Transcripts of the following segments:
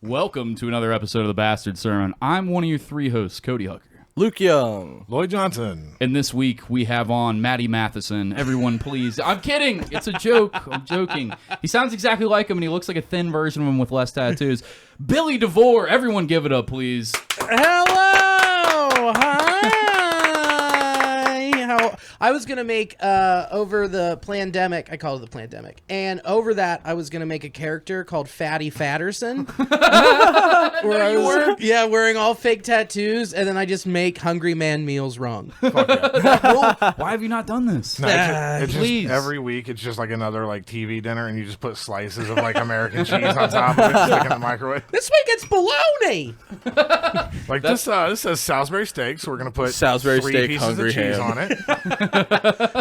Welcome to another episode of the Bastard Sermon. I'm one of your three hosts, Cody Hucker. Luke Young. Lloyd Johnson. And this week we have on Matty Matheson. Everyone please. I'm kidding. It's a joke. I'm joking. He sounds exactly like him and he looks like a thin version of him with less tattoos. Billy DeVore. Everyone give it up, please. Hello. Hi. I was going to make, over the plandemic, I call it the plandemic, and over that I was going to make a character called Fatty Fatterson. Wearing all fake tattoos, and then I just make hungry man meals wrong. Why have you not done this? No, it's just every week it's just like another like TV dinner, and you just put slices of like American cheese on top of it, stick it in the microwave. This week it's bologna. Like this says Salisbury steak, so we're gonna put Salisbury 3 steak, pieces hungry of cheese ham on it.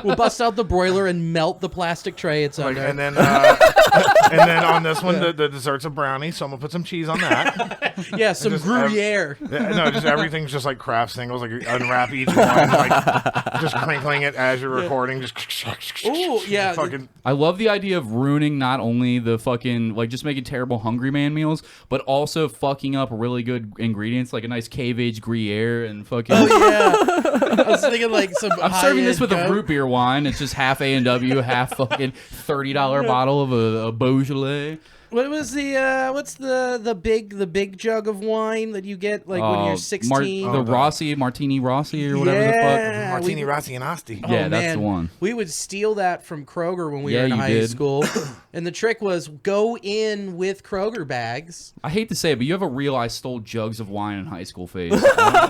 We'll bust out the broiler and melt the plastic tray it's under. And then on this one the dessert's a brownie, so I'm gonna put some cheese on that. Yeah, some Gruyere. Just everything's just like craft singles. Like you unwrap each one, like just crinkling it as you're recording. Just ooh, yeah. Fucking. I love the idea of ruining not only the fucking, like, just making terrible hungry man meals, but also fucking up really good ingredients, like a nice cave-aged Gruyere and fucking... Oh, yeah. I was thinking, like, some I'm serving this with a root beer wine. It's just half A&W, half fucking $30 bottle of a Beaujolais. What was the what's the big jug of wine that you get like when you're 16? The Rossi, Martini Rossi or whatever the fuck. Martini Rossi and Asti. Yeah, that's the one. We would steal that from Kroger when we were in high school. And the trick was go in with Kroger bags. I hate to say it, but you have a real I stole jugs of wine in high school phase. I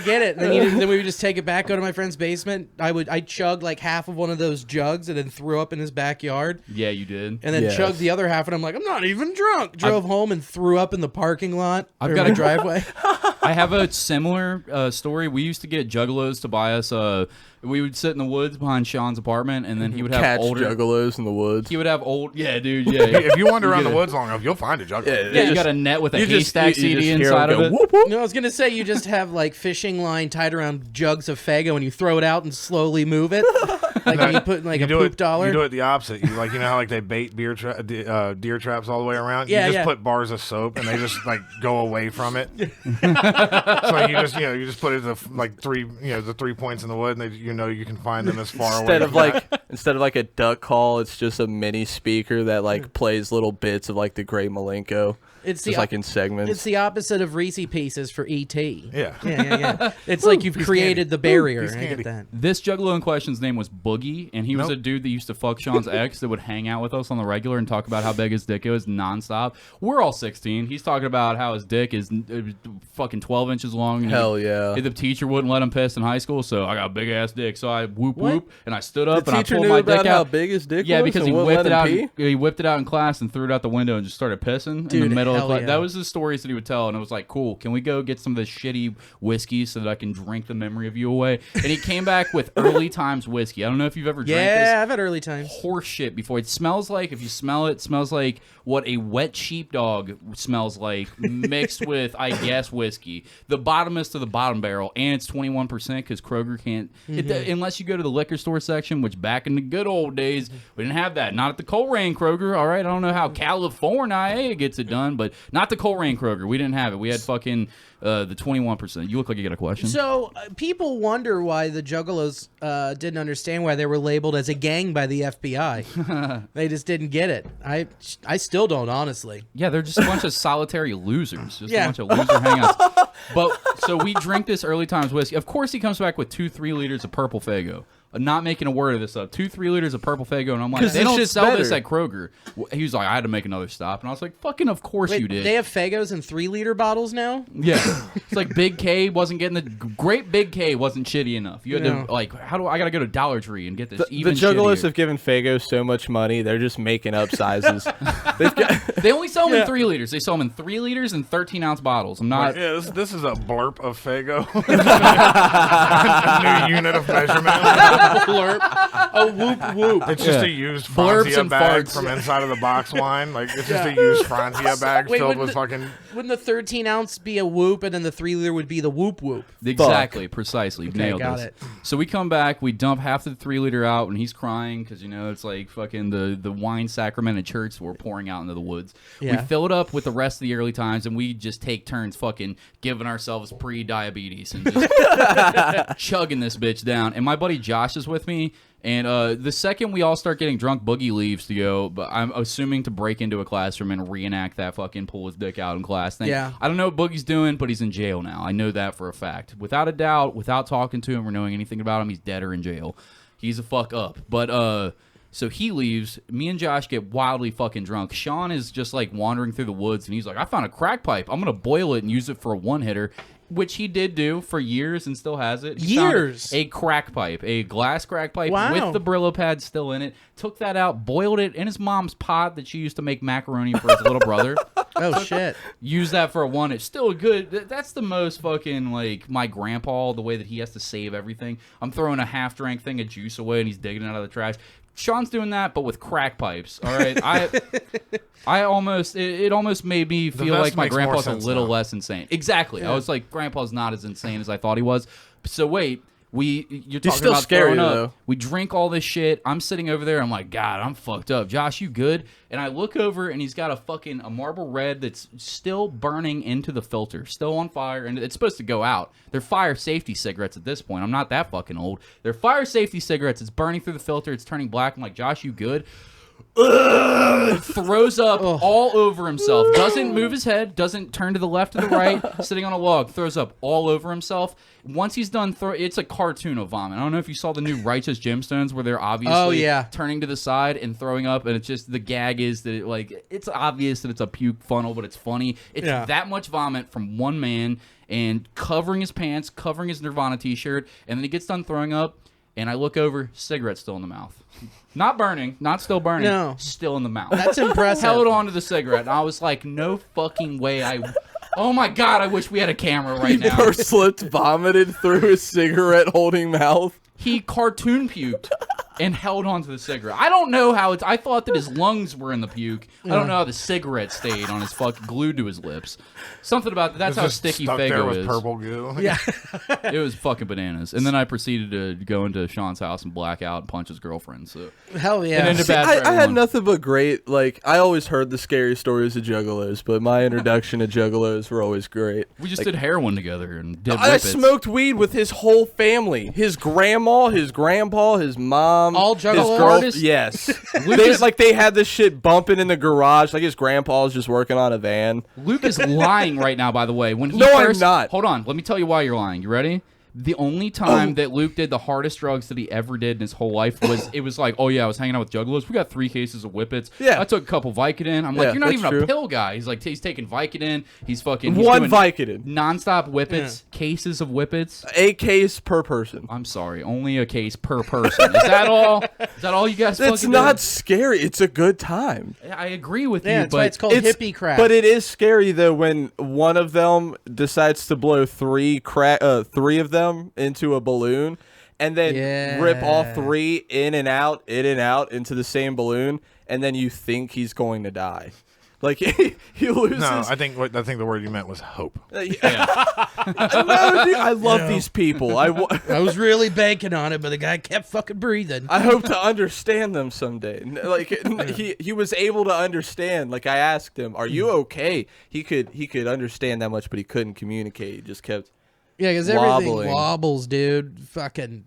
get it. And then we would just take it back, go to my friend's basement. I chugged like half of one of those jugs and then threw up in his backyard. Yeah, you did. And then chugged the other half, and I'm like, I'm not even drunk. Drove home and threw up in the parking lot. I've got a driveway. I have a similar story. We used to get juggalos to buy us. We would sit in the woods behind Sean's apartment, and then he would have catch juggalos in the woods. He would have old, dude. Yeah. If you wander around the woods long enough, you'll find a juggalo. Yeah, you got a net with a haystack CD inside of it. Whoop, whoop. No, I was gonna say you just have like fishing line tied around jugs of Faygo, and you throw it out and slowly move it. Like when you put like a poop dollar. You do it the opposite. You you know how like they bait deer traps all the way around. Yeah, you just put bars of soap and they just like go away from it. So you just put it like the 3 points in the wood, and you can find them as far away. Instead of like a duck call, it's just a mini speaker that like plays little bits of like the Great Malenko. It's just like in segments. It's the opposite of Reese Pieces for E.T. Yeah. It's like you've created the barrier. I get that. This juggalo in question's name was Boogie, and he was a dude that used to fuck Sean's ex that would hang out with us on the regular and talk about how big his dick is nonstop. We're all 16. He's talking about how his dick is fucking 12 inches long. Hell yeah. The teacher wouldn't let him piss in high school, so I got a big ass dick. So I whoop, and I stood up and I pulled my dick out. How big his dick was? Yeah, because he whipped it out. He whipped it out in class and threw it out the window and just started pissing in the middle of class. Yeah. That was the stories that he would tell, and it was like, cool, can we go get some of this shitty whiskey so that I can drink the memory of you away? And he came back with Early Times whiskey. I don't know if you've ever drank this. Yeah, I've had Early Times. Horse shit before. It smells like, if you smell it, it smells like what a wet sheepdog smells like mixed with, I guess, whiskey. The bottomest of the bottom barrel, and it's 21% because Kroger can't, unless you go to the liquor store section, which back in the good old days, we didn't have that. Not at the Coleraine Kroger, all right? I don't know how California gets it done, but not the Coleraine Kroger. We didn't have it. We had fucking the 21%. You look like you got a question. So people wonder why the Juggalos didn't understand why they were labeled as a gang by the FBI. They just didn't get it. I still don't, honestly. Yeah, they're just a bunch of solitary losers. Just a bunch of loser hangouts. But so we drink this Early Times whiskey. Of course, he comes back with 2 3 liters of purple Faygo. Not making a word of this up. 2 3 liters of purple Faygo, and I'm like, they don't sell this at Kroger. He was like, I had to make another stop, and I was like, fucking, of course you did. They have Faygos in 3-liter bottles now. Yeah, it's like Big K wasn't getting the great. Big K wasn't shitty enough. You had to like, I got to go to Dollar Tree and get this. The Juggalos have given Faygo so much money, they're just making up sizes. They only sell them in 3 liters. They sell them in 3 liters and 13-ounce bottles. I'm not. Yeah, this is a blurp of Faygo. A new unit of measurement. Blurp. A whoop whoop. It's just a used Blurbs Franzia and bag farts. from inside of the box wine. Like it's just a used Franzia bag Wait, filled with fucking. Wouldn't the 13 ounce be a whoop, and then the 3-liter would be the whoop whoop? Exactly, precisely. Okay, Nailed got this. it. So we come back, we dump half the 3-liter out, and he's crying because it's like fucking the wine sacrament at church we're pouring out into the woods. Yeah. We fill it up with the rest of the early times, and we just take turns fucking giving ourselves pre-diabetes and just chugging this bitch down. And my buddy Josh is with me. And the second we all start getting drunk, Boogie leaves to go, but I'm assuming to break into a classroom and reenact that fucking pull his dick out in class thing. Yeah. I don't know what Boogie's doing, but he's in jail now. I know that for a fact. Without a doubt, without talking to him or knowing anything about him, he's dead or in jail. He's a fuck up. But so he leaves. Me and Josh get wildly fucking drunk. Sean is just like wandering through the woods, and he's like, I found a crack pipe. I'm going to boil it and use it for a one-hitter. Which he did do for years and still has it. He found a crack pipe, a glass crack pipe with the Brillo pad still in it. Took that out, boiled it in his mom's pot that she used to make macaroni for his little brother. Oh, shit. Used that for a one. It's still good. That's the most fucking, like, my grandpa, the way that he has to save everything. I'm throwing a half-drank thing of juice away, and he's digging it out of the trash. Sean's doing that, but with crack pipes. All right, I almost it almost made me feel like my grandpa's a little less insane. Exactly. I was like, grandpa's not as insane as I thought he was. So wait, you're talking still about scary, throwing up. though. We drink all this shit. I'm sitting over there. I'm like, God, I'm fucked up. Josh, you good? And I look over, and he's got a Marlboro Red that's still burning into the filter, still on fire, and it's supposed to go out. They're fire safety cigarettes at this point. I'm not that fucking old. They're fire safety cigarettes. It's burning through the filter. It's turning black. I'm like, Josh, you good? Throws up all over himself. Doesn't move his head. Doesn't turn to the left or the right. Sitting on a log. Throws up all over himself. Once he's done, it's a cartoon of vomit. I don't know if you saw the new Righteous Gemstones where they're obviously turning to the side and throwing up, and it's just the gag is that it's obvious that it's a puke funnel, but it's funny. It's that much vomit from one man and covering his pants, covering his Nirvana t-shirt, and then he gets done throwing up. And I look over, cigarette still in the mouth. Not burning, not still burning, still in the mouth. That's impressive. Held on to the cigarette, and I was like, no fucking way. Oh my God, I wish we had a camera right now. He first slipped, vomited through his cigarette holding mouth. He cartoon puked and held onto the cigarette. I don't know how I thought that his lungs were in the puke. I don't know how the cigarette stayed on his glued to his lips. Something about that's how sticky Faygo is. Purple goo. Yeah. It was fucking bananas. And then I proceeded to go into Sean's house and black out and punch his girlfriend. So hell yeah. it ended bad for I had everyone. nothing but great. Like, I always heard the scary stories of juggalos, but my introduction to juggalos were always great. We just did heroin together and did I whippets. smoked weed with his whole family. His grandma, his grandpa, his mom. All his juggalo girl. artists? Yes. they had this shit bumping in the garage. Like his grandpa was just working on a van. Luke is lying right now, by the way. When he No, I'm first, not. Hold on. Let me tell you why you're lying. You ready? The only time that Luke did the hardest drugs that he ever did in his whole life was, it was like, oh yeah, I was hanging out with juggalos. We got 3 cases of whippets. Yeah. I took a couple Vicodin. I'm like, Yeah, you're not that's even true. a pill guy. He's like, he's taking Vicodin. He's fucking One doing Vicodin. nonstop whippets, cases of whippets. 8 case per person. I'm sorry, only a case per person. Is that all? Is that all you guys? It's fucking not do? scary. It's a good time. I agree with Yeah, you, that's why but it's called hippie crap. But it is scary though when one of them decides to blow 3 of them into a balloon, and then rip all 3 in and out into the same balloon, and then you think he's going to die. Like he loses. No, I think the word you meant was hope. No, dude, I love these people. I was really banking on it, but the guy kept fucking breathing. I hope to understand them someday. Like he was able to understand. Like I asked him, "Are you okay?" He could understand that much, but he couldn't communicate. He just kept Because everything wobbling. wobbles, dude. Fucking,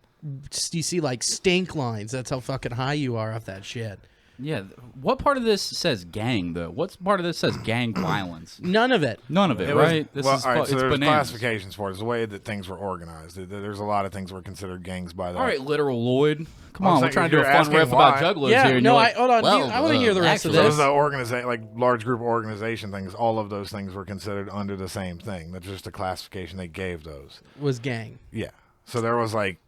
you see like stink lines. That's how fucking high you are off that shit. yeah. What part of this says gang though? What part of this says gang violence? None of it. None of it, was- right? This well, is all right, it's so there's bananas. classifications for it. It's the way that things were organized. There's a lot of things were considered gangs by that. All right, literal Lloyd. Come I'm on, we're saying trying if to do a you're fun asking riff why- about juggalos Yeah, here. And no, you're like, hold on. well, I want to hear the rest of actually- this. Those like large group organization things. All of those things were considered under the same thing. That's just a classification they gave those. Was gang. Yeah. So there was like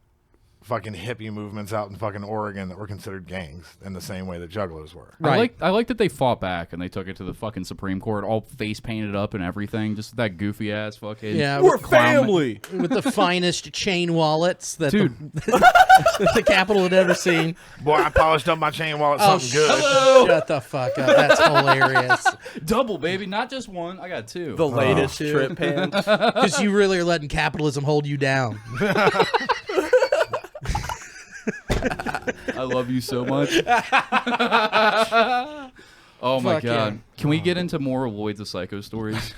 fucking hippie movements out in fucking Oregon that were considered gangs in the same way that juggalos were. Right. I like that they fought back and they took it to the fucking Supreme Court, all face painted up and everything, just that goofy ass fucking. Yeah, We're clown- family. with the finest chain wallets that Dude. the Capitol had ever seen. Boy, I polished up my chain wallet. Oh, Something good. Shut the fuck up. That's hilarious. Double, baby, not just one. I got two. The latest strip pants. Because you really are letting capitalism hold you down. I love you so much. Oh my Fuck god! yeah. Can we get into more Lloyd the Psycho stories?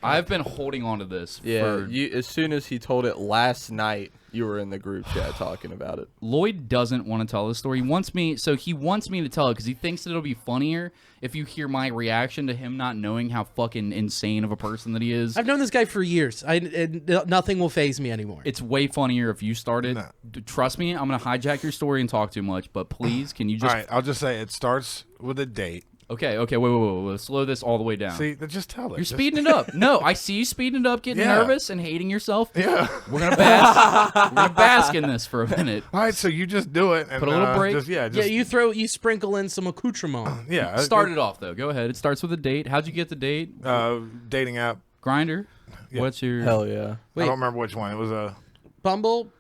I've been holding on to this. Yeah, for... as soon as he told it last night, you were in the group chat talking about it. Lloyd doesn't want to tell this story. He wants me to tell it because he thinks that it'll be funnier if you hear my reaction to him not knowing how fucking insane of a person that he is. I've known this guy for years. Nothing will faze me anymore. It's way funnier if you started. No. Trust me, I'm gonna hijack your story and talk too much. But please, can you just? All right, I'll just say it starts with a date. Okay, wait. Slow this all the way down. See, just tell it. You're speeding it up. No, I see you speeding it up, getting Yeah. nervous and hating yourself. Yeah. We're gonna bask in this for a minute. All right, so you just do it and Put a little break. You sprinkle in some accoutrement. yeah. Start it off though. Go ahead. It starts with a date. How'd you get the date? Dating app. Grinder. Yeah. What's your? Hell yeah. I don't remember which one. It was a. Bumble,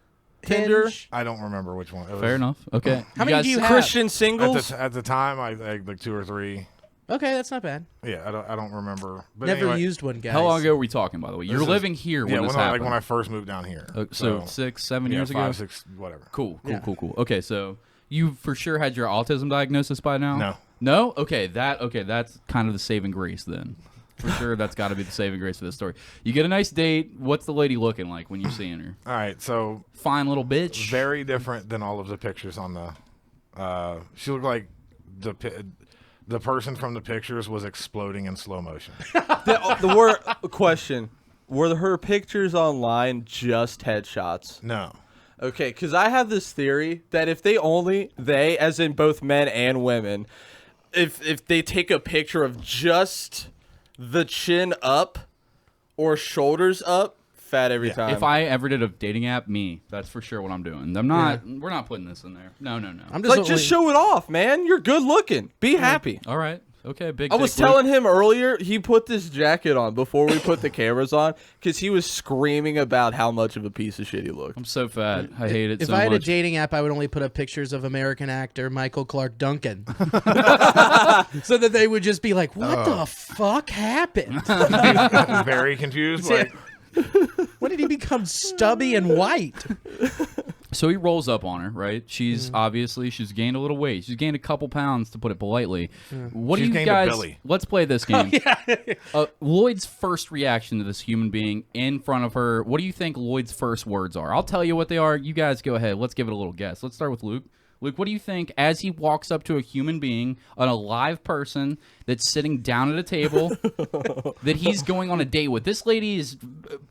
Tinder? Hinge. I don't remember which one. It was, Fair enough. Okay. How many do you have? Christian At singles? at the time, I like 2 or 3. Okay, that's not bad. Yeah, I don't remember. But Never anyway, used one, guys. How long ago were we talking, by the way? You're This is- living here when Yeah, this when happened. I first moved down here. So 6, 7 years 5, ago. 6, whatever. Cool. Yeah. Okay, so you for sure had your autism diagnosis by now? No. No? Okay, that's kind of the saving grace then. For sure, that's got to be the saving grace for this story. You get a nice date. What's the lady looking like when you're seeing her? All right, so Fine little bitch. very different than all of the pictures on the. She looked like the person from the pictures was exploding in slow motion. Question. Were her pictures online just headshots? No. Okay, because I have this theory that if they, as in both men and women, if they take a picture of just the chin up or shoulders up, fat every time. If I ever did a dating app, that's for sure what I'm doing. I'm not. We're not putting this in there. No. I'm just show it off, man. You're good looking. Be happy. All right. Okay. Big. I was dick Luke. telling him earlier, he put this jacket on before we put the cameras on because he was screaming about how much of a piece of shit he looked. I'm so fat. I hate it If so I had much. a dating app, I would only put up pictures of American actor Michael Clark Duncan. So that they would just be like, what the fuck happened? Very confused. See, Like, When did he become stubby and white? So he rolls up on her, right? She's she's gained a little weight. She's gained a couple pounds, to put it politely. What She's do you gained a guys? belly. Let's play this game. Lloyd's first reaction to this human being in front of her. What do you think Lloyd's first words are? I'll tell you what they are. You guys go ahead. Let's give it a little guess. Let's start with Luke. Luke, what do you think as he walks up to a human being, an alive person that's sitting down at a table that he's going on a date with? This lady is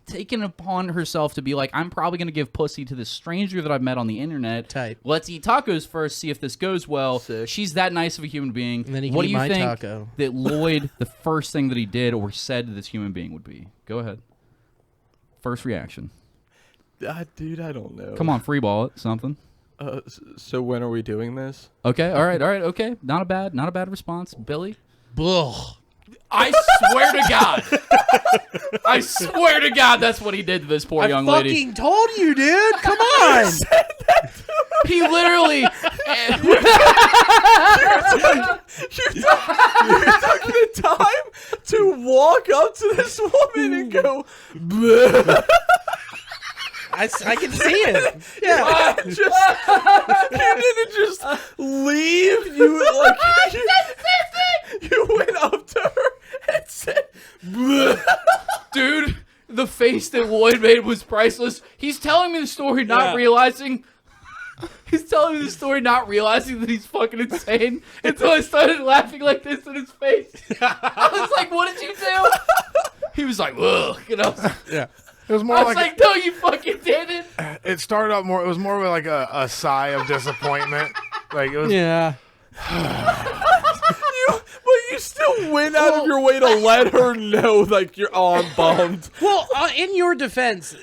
taking upon herself to be like, I'm probably going to give pussy to this stranger that I've met on the internet. Type. Let's eat tacos first, see if this goes well. Sick. She's that nice of a human being. And then he can what eat do you my think taco. that Lloyd, the first thing that he did or said to this human being would be? Go ahead. First reaction. Dude, I don't know. Come on, free ball it. Something. So when are we doing this? Okay. All right. Okay. Not a bad response. Billy? Ugh. I swear to God. I swear to God that's what he did to this poor young I lady. fucking told you, dude. Come on. He literally... You're taking the time to walk up to this woman and go, bleh. I can see it. Yeah. You didn't just leave. You went up to her and said, bleh. Dude, the face that Lloyd made was priceless. He's telling me the story not realizing... He's telling me the story not realizing that he's fucking insane until I started laughing like this in his face. I was like, what did you do? He was like, ugh. And I was like, Yeah. it was more I was like, no, you fucking didn't. it started out more. It was more of like a sigh of disappointment. Like it was. Yeah. But you still still went out of your way to let her know, like, I'm bummed. Well, in your defense,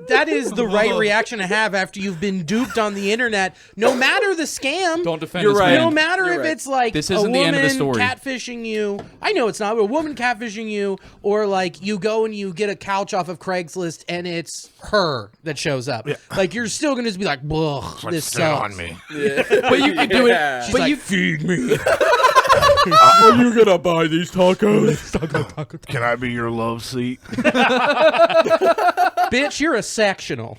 that is the right reaction to have after you've been duped on the internet. No matter the scam. Don't defend You're this right. man. No matter You're if right. it's like This a isn't the woman end of the story. catfishing you. I know it's not, but a woman catfishing you, or like you go and you get a couch off of Craigslist and it's her that shows up. Yeah. Like you're still going to just be like, ugh, Like, this "Sit sucks. on me. But you can do it. She's But like, you feed me. Are you gonna buy these tacos? Can I be your love seat? Bitch, you're a sectional.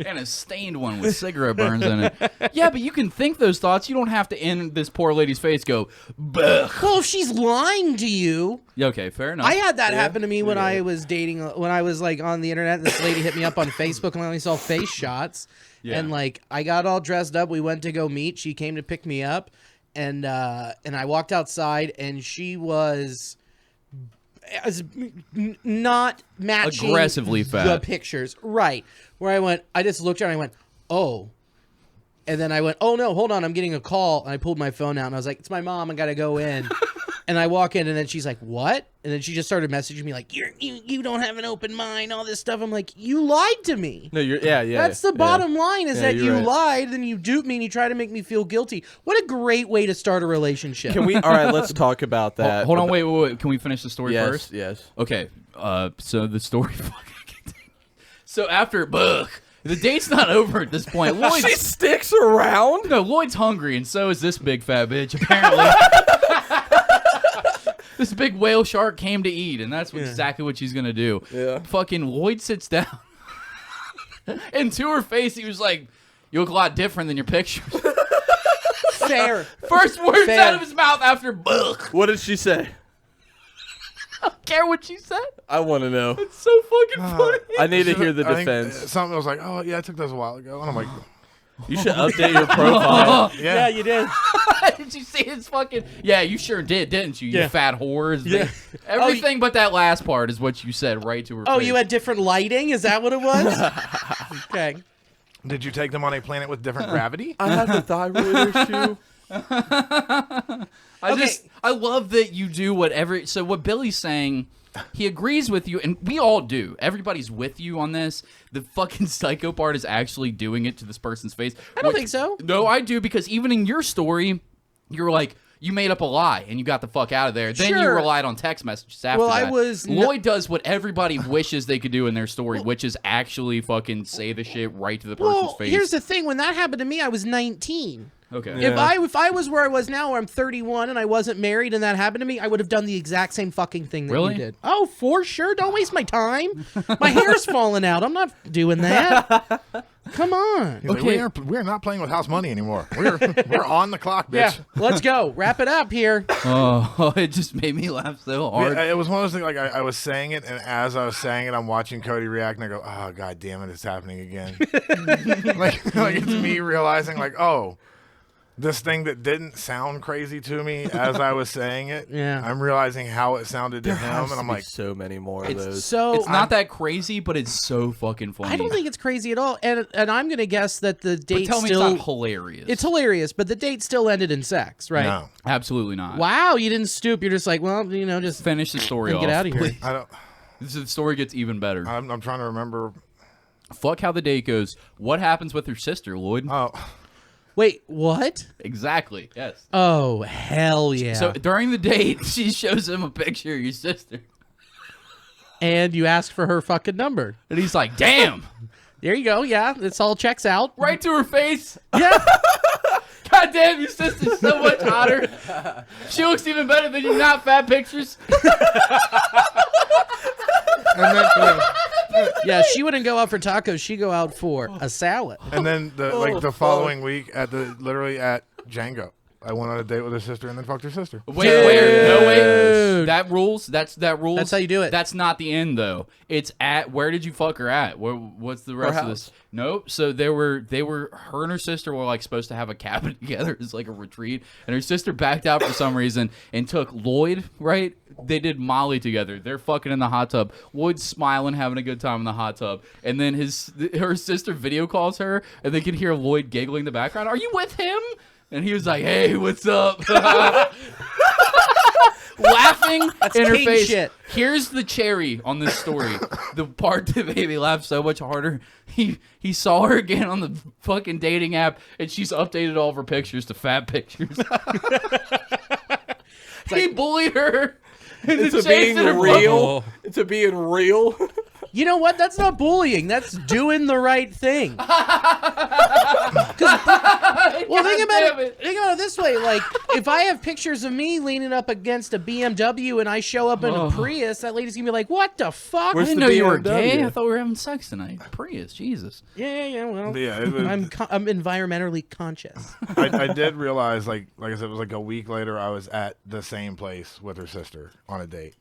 and a stained one with cigarette burns in it. Yeah, but you can think those thoughts. You don't have to in this poor lady's face go, "Blech." Well, if she's lying to you. Okay, fair enough. I had that happen to me when I was dating, when I was like on the internet. This lady hit me up on Facebook and I only saw face shots. Yeah. And like I got all dressed up. We went to go meet. She came to pick me up, and I walked outside, and she was not matching Aggressively the fat. pictures. Right. Where I went, I just looked at her and I went, oh. And then I went, oh no, hold on, I'm getting a call. And I pulled my phone out and I was like, it's my mom, I gotta go in. And I walk in and then she's like, what? And then she just started messaging me like, you don't have an open mind, all this stuff. I'm like, you lied to me. No, yeah. That's the bottom line is Yeah, that you're you right. lied and you duped me and you tried to make me feel guilty. What a great way to start a relationship. Can we? All right, let's talk about that. Hold on, wait. Can we finish the story Yes, first? yes. Okay. So the story fucking continues. So after the date's not over at this point. She sticks around. No, Lloyd's hungry, and so is this big fat bitch, apparently. This big whale shark came to eat, and that's exactly what she's going to do. Yeah. Fucking Lloyd sits down, and to her face, he was like, you look a lot different than your pictures. Fair. First words Fair. out of his mouth after What did she say? I don't care what she said. I want to know. It's so fucking funny. I need to hear the I think defense. something was like, oh yeah, I took those a while ago, and I'm like, You should update your profile. yeah, you did. Did you see his fucking... Yeah, you sure did, didn't you? Yeah. You fat whore. Yeah. Everything but that last part is what you said right to her Oh, face. you had different lighting? Is that what it was? Okay. Did you take them on a planet with different gravity? I have the thyroid issue. I love that you do whatever. So what Billy's saying, he agrees with you, and we all do. Everybody's with you on this. The fucking psycho part is actually doing it to this person's face. I don't think so. No, I do, because even in your story, you're like, you made up a lie and you got the fuck out of there. Then you Sure. relied on text messages after Well, that. I was Lloyd does what everybody wishes they could do in their story, which is actually fucking say the shit right to the person's Well, face. here's the thing. When that happened to me, I was 19. Okay. If I was where I was now, where I'm 31 and I wasn't married and that happened to me, I would have done the exact same fucking thing that Really? you did. Oh, for sure. Don't waste my time. My hair's falling out. I'm not doing that. Come on. He's like, we are not playing with house money anymore. We're on the clock, Yeah, bitch. let's go. Wrap it up here. Oh, it just made me laugh so hard. It was one of those things, like I was saying it, and as I was saying it, I'm watching Cody react, and I go, oh, God damn it, it's happening again. like it's me realizing, like, oh, this thing that didn't sound crazy to me as I was saying it, Yeah. I'm realizing how it sounded to him, and I'm like, so many more of those. So It's not that crazy, but it's so fucking funny. I don't think it's crazy at all. And I'm going to guess that the But date tell me still... it's not hilarious. It's hilarious, but the date still ended in sex, right? no. Absolutely not. Wow, you didn't stoop. You're just like, well, just Finish the story off. get out of here. I don't. The story gets even better. I'm trying to remember. Fuck how the date goes. What happens with her sister, Lloyd? Oh, Wait, what? Exactly. Yes. Oh, hell yeah. So during the date, she shows him a picture of your sister. And you ask for her fucking number. And he's like, damn. There you go. Yeah, this all checks out. Right to her face. Yeah. God damn, your sister's so much hotter. She looks even better than your not fat pictures. and then Yeah, she wouldn't go out for tacos. She'd go out for a salad. the following week literally at Django, I went on a date with her sister and then fucked her sister. Wait, where? No, wait. That rules? That rules? That's how you do it. That's not the end, though. It's at, where did you fuck her at? What's the rest of this? Nope. So they were, her and her sister were like supposed to have a cabin together as like a retreat. And her sister backed out for some reason and took Lloyd, right? They did Molly together. They're fucking in the hot tub. Lloyd's smiling, having a good time in the hot tub. And then her sister video calls her and they can hear Lloyd giggling in the background. Are you with him? And he was like, "Hey, what's up?" Laughing That's in her king face. shit. Here's the cherry on this story. The part that made me laugh so much harder. He saw her again on the fucking dating app, and she's updated all of her pictures to fat pictures. He bullied her. It's being real. It's being real. You know what? That's not bullying. That's doing the right thing. Well, think about it. Think about it this way: like, if I have pictures of me leaning up against a BMW and I show up in a Prius, that lady's gonna be like, "What the fuck?" I didn't know you were gay. I thought we were having sex tonight. Prius, Jesus. Yeah. Well, Yeah, I'm environmentally conscious. I did realize, like I said, it was like a week later. I was at the same place with her sister on a date.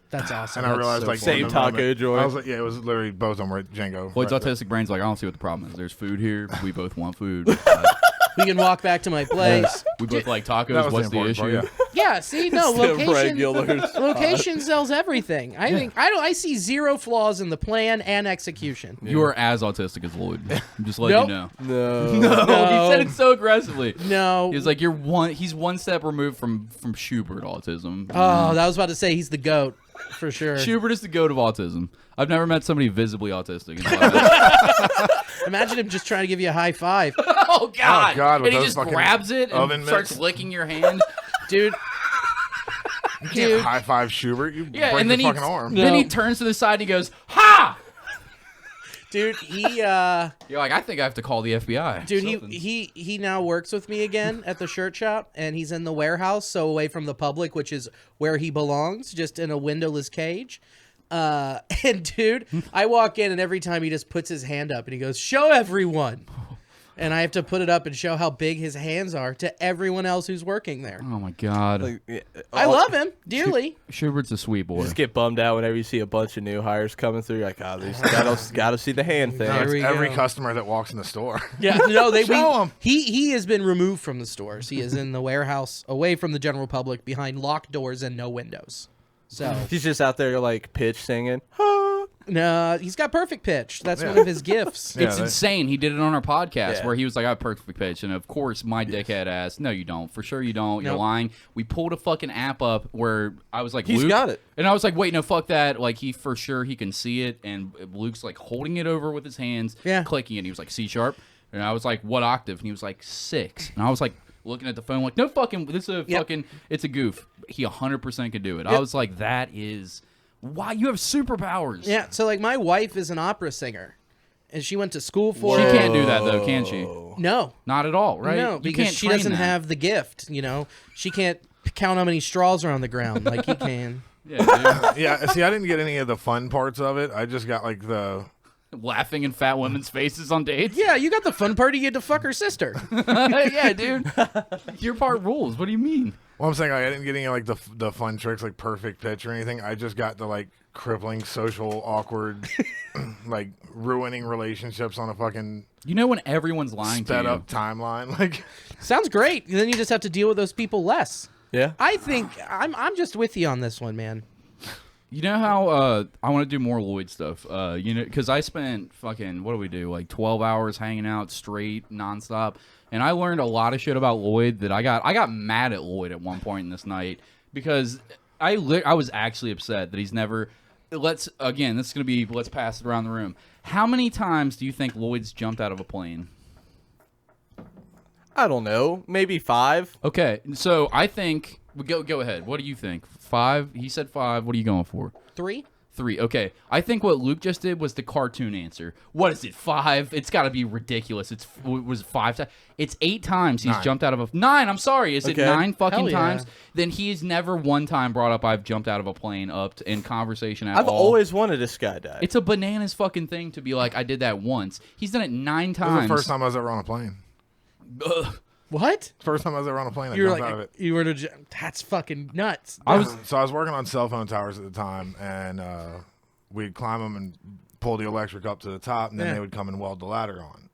That's awesome. And I realized, so like, same in the taco moment, joint. I was like, yeah, it was literally both of them were at Django. Lloyd's Right. autistic brain's like, I don't see what the problem is. There's food here. We both want food. We can walk back to my place. We both like That tacos. was What's the important issue? part, yeah. Yeah, see, no, Still location. regulars. Location sells everything. I see zero flaws in the plan and execution. You are as autistic as Lloyd. I'm just letting Nope. you know. No. No, he said it so aggressively. No. He was like, he's one step removed from Schubert autism. Oh, that was about to say he's the GOAT for sure. Schubert is the goat of autism. I've never met somebody visibly autistic. Imagine him just trying to give you a high five. Oh God! Oh, God, with And he those just fucking grabs it and oven starts mitts. licking your hand. Dude, You can't high five Schubert. You Yeah, break and then your fucking arm. then he turns to the side and he goes, "Ha!" dude, he You're like, I think I have to call the FBI. dude, Something. he now works with me again at the shirt shop, and he's in the warehouse, so away from the public, which is where he belongs, just in a windowless cage. And dude, I walk in, and every time he just puts his hand up and he goes, "Show everyone," and I have to put it up and show how big his hands are to everyone else who's working there. Oh my God! Like, yeah, I love him dearly. Schubert's a sweet boy. Just get bummed out whenever you see a bunch of new hires coming through. You're like, oh, they gotta see the hand thing. No, it's There we every go. customer that walks in the store. Yeah, no, Show 'em. He has been removed from the stores. He is in the warehouse, away from the general public, behind locked doors and no windows. So He's just out there like pitch singing. no, he's got perfect pitch. That's Yeah. one of his gifts. Yeah, It's they- insane. He did it on our podcast Yeah. where he was like, I have perfect pitch. And of course, my dickhead ass, no, you don't. For sure you don't. You're Nope. lying. We pulled a fucking app up where I was like, He's Luke. got it. And I was like, wait, no, fuck that. Like, he for sure, he can see it. And Luke's like holding it over with his hands, Yeah. clicking it. He was like, C sharp. And I was like, what octave? And he was like, 6. And I was like, looking at the phone, like, no fucking, this is a Yep. fucking, it's a goof. He 100% could do it. I Yep. was like, that is, why? You have superpowers. Yeah, so like my wife is an opera singer, and she went to school for She it. can't do that, though, can she? No, Not at all, right? no, You because can't she train doesn't that. have the gift. You know, she can't count how many straws are on the ground like he can. Yeah, dude. Yeah, see, I didn't get any of the fun parts of it. I just got like the. Laughing in fat women's faces on dates. Yeah, you got the fun part. You get to fuck her sister. Yeah, dude. Your part rules. What do you mean? Well, I'm saying like, I didn't get any like the fun tricks like perfect pitch or anything. I just got the like crippling social awkward, like ruining relationships on a fucking You know when everyone's lying to sped you. up timeline. Like, Sounds great. Then you just have to deal with those people less. Yeah. I think I'm just with you on this one, man. You know how I want to do more Lloyd stuff. You know, because I spent fucking, what do we do? Like 12 hours hanging out straight, nonstop, and I learned a lot of shit about Lloyd that I got mad at Lloyd at one point in this night because I was actually upset that he's never. This is gonna be, let's pass it around the room. How many times do you think Lloyd's jumped out of a plane? I don't know. Maybe 5. Okay, so I think go ahead. What do you think? 5? He said 5. What are you going for? 3? 3. Okay, I think what Luke just did was the cartoon answer. What is it? 5? It's got to be ridiculous. Was it 5 times? It's 8 times he's 9. jumped out of a 9. I'm sorry. Is it Okay. 9 fucking Hell yeah. times? Then he's never one time brought up I've jumped out of a plane in conversation at I've all. always wanted a skydive. It's a bananas fucking thing to be like I did that once. He's done it 9 this times. is the first time I was ever on a plane. Ugh. What? First time I was ever on a plane. I You were jumped like, out of it. you were that's fucking nuts. I was So I was working on cell phone towers at the time, and we'd climb them and pull the electric up to the top, and then Yeah. they would come and weld the ladder on.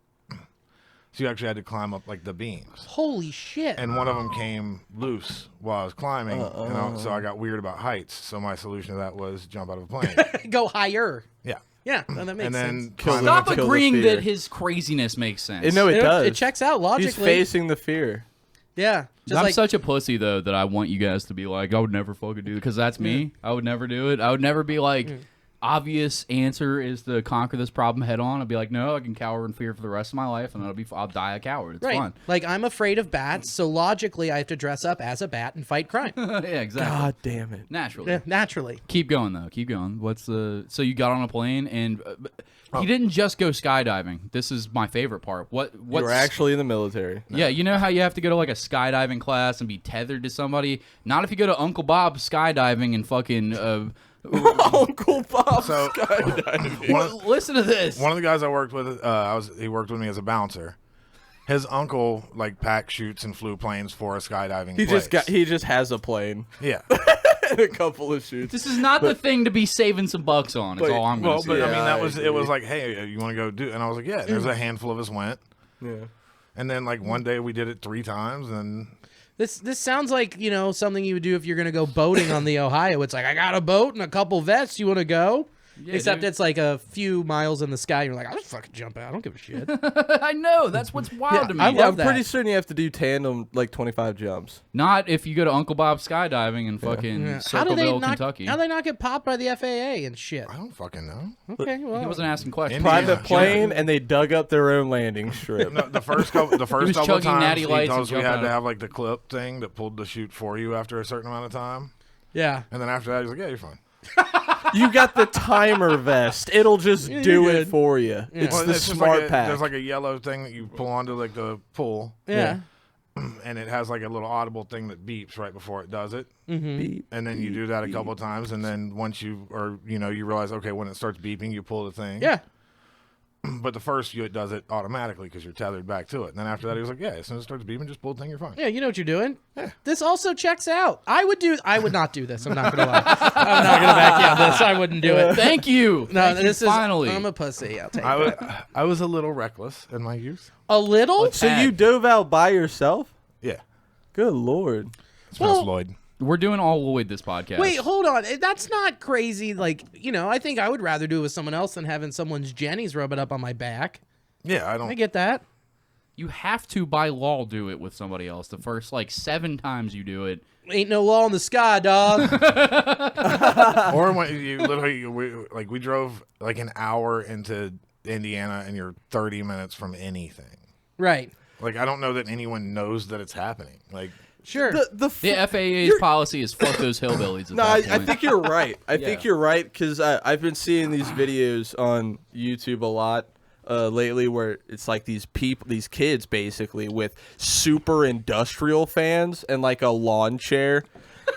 So you actually had to climb up like the beams. Holy shit. And one of them came loose while I was climbing, so I got weird about heights. So my solution to that was jump out of a plane. Go higher. Yeah. Yeah, no, that makes And then sense. climb stop kill the agreeing fear. that his craziness makes sense. No, it does. It checks out logically. He's facing the fear. Yeah. Just I'm like, such a pussy though that I want you guys to be like, I would never fucking do it because that's me. I would never do it. I would never be like, obvious answer is to conquer this problem head on. I'd be like, no, I can cower in fear for the rest of my life, and I'll die a coward. It's fun. Like I'm afraid of bats, so logically I have to dress up as a bat and fight crime. Yeah, exactly. God damn it. Naturally. Yeah, naturally. Keep going though. Keep going. So you got on a plane and you didn't just go skydiving. This is my favorite part. What's You were actually in the military. Yeah, you know how you have to go to like a skydiving class and be tethered to somebody? Not if you go to Uncle Bob's skydiving and fucking Uncle Bob So- skydiving. listen to this. One of the guys I worked with, he worked with me as a bouncer. His uncle like pack shoots and flew planes for a skydiving. He just has a plane yeah. and a couple of shoots. This is not the thing to be saving some bucks on. Is all I'm going to say. But I Yeah, mean that was I it was agree. like, hey, you want to go do? And I was like, yeah. And there's a handful of us went, Yeah. and then like one day we did it 3 times, and This sounds like, something you would do if you're going to go boating on the Ohio. It's like, I got a boat and a couple vests. You want to go? Yeah, Except dude. it's like a few miles in the sky. You're like, I'll just fucking jump out. I don't give a shit. I know. That's what's wild to me. I love I'm that. pretty certain you have to do tandem like 25 jumps. Not if you go to Uncle Bob's skydiving in fucking Circleville, Kentucky. How do they not get popped by the FAA and shit? I don't fucking know. Okay, well. He wasn't asking questions. Indiana. Private plane, and they dug up their own landing strip. No, the first couple was of chugging times Natty he Lights told and us we jumping had to out. have like the clip thing that pulled the chute for you after a certain amount of time, Yeah. and then after that he's like, yeah, you're fine. You got the timer vest. It'll just do you're it good. for you. It's Well, the it's just smart like pack. There's like a yellow thing that you pull onto like the pull, Yeah. and it has like a little audible thing that beeps right before it does it. Beep. And then you do that a couple of times, and then once you realize, okay, when it starts beeping, you pull the thing. Yeah. But the first it does it automatically because you're tethered back to it. And then after that, he was like, yeah, as soon as it starts beeping, just pull the thing, you're fine. Yeah, you know what you're doing. This also checks out. I would not do this. I'm not gonna lie. I'm not gonna back out this. I wouldn't do it. Thank you. No, Thank you, this is. finally. I'm a pussy. I'll take it. I was a little reckless in my youth. A little. So you dove out by yourself? Yeah. Good lord. Smells Lloyd. We're doing all Lloyd this podcast. Wait, hold on. That's not crazy. Like, I think I would rather do it with someone else than having someone's Jenny's rub it up on my back. Yeah, I I don't. get that. You have to, by law, do it with somebody else. The first, 7 times you do it. Ain't no law in the sky, dog. Or when you literally, we drove like an hour into Indiana and you're 30 minutes from anything. Right. Like, I don't know that anyone knows that it's happening. Like, Sure. The FAA's policy is fuck those hillbillies. At No, that I point. think you're right. I think you're right because I've been seeing these videos on YouTube a lot lately where it's like these kids basically with super industrial fans and like a lawn chair.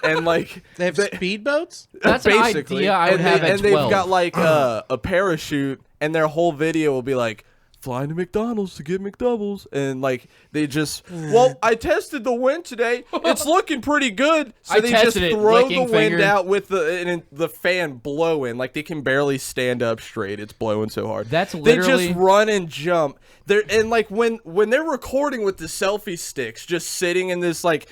And like they have speedboats? That's an idea I would have at 12. they've got like a parachute, and their whole video will be like flying to McDonald's to get McDoubles, and like they just I tested the wind today. It's looking pretty good. So I they just tested it, throw the licking wind finger. out with the fan blowing. Like they can barely stand up straight. It's blowing so hard. That's they literally- just run and jump. And like when they're recording with the selfie sticks, just sitting in this like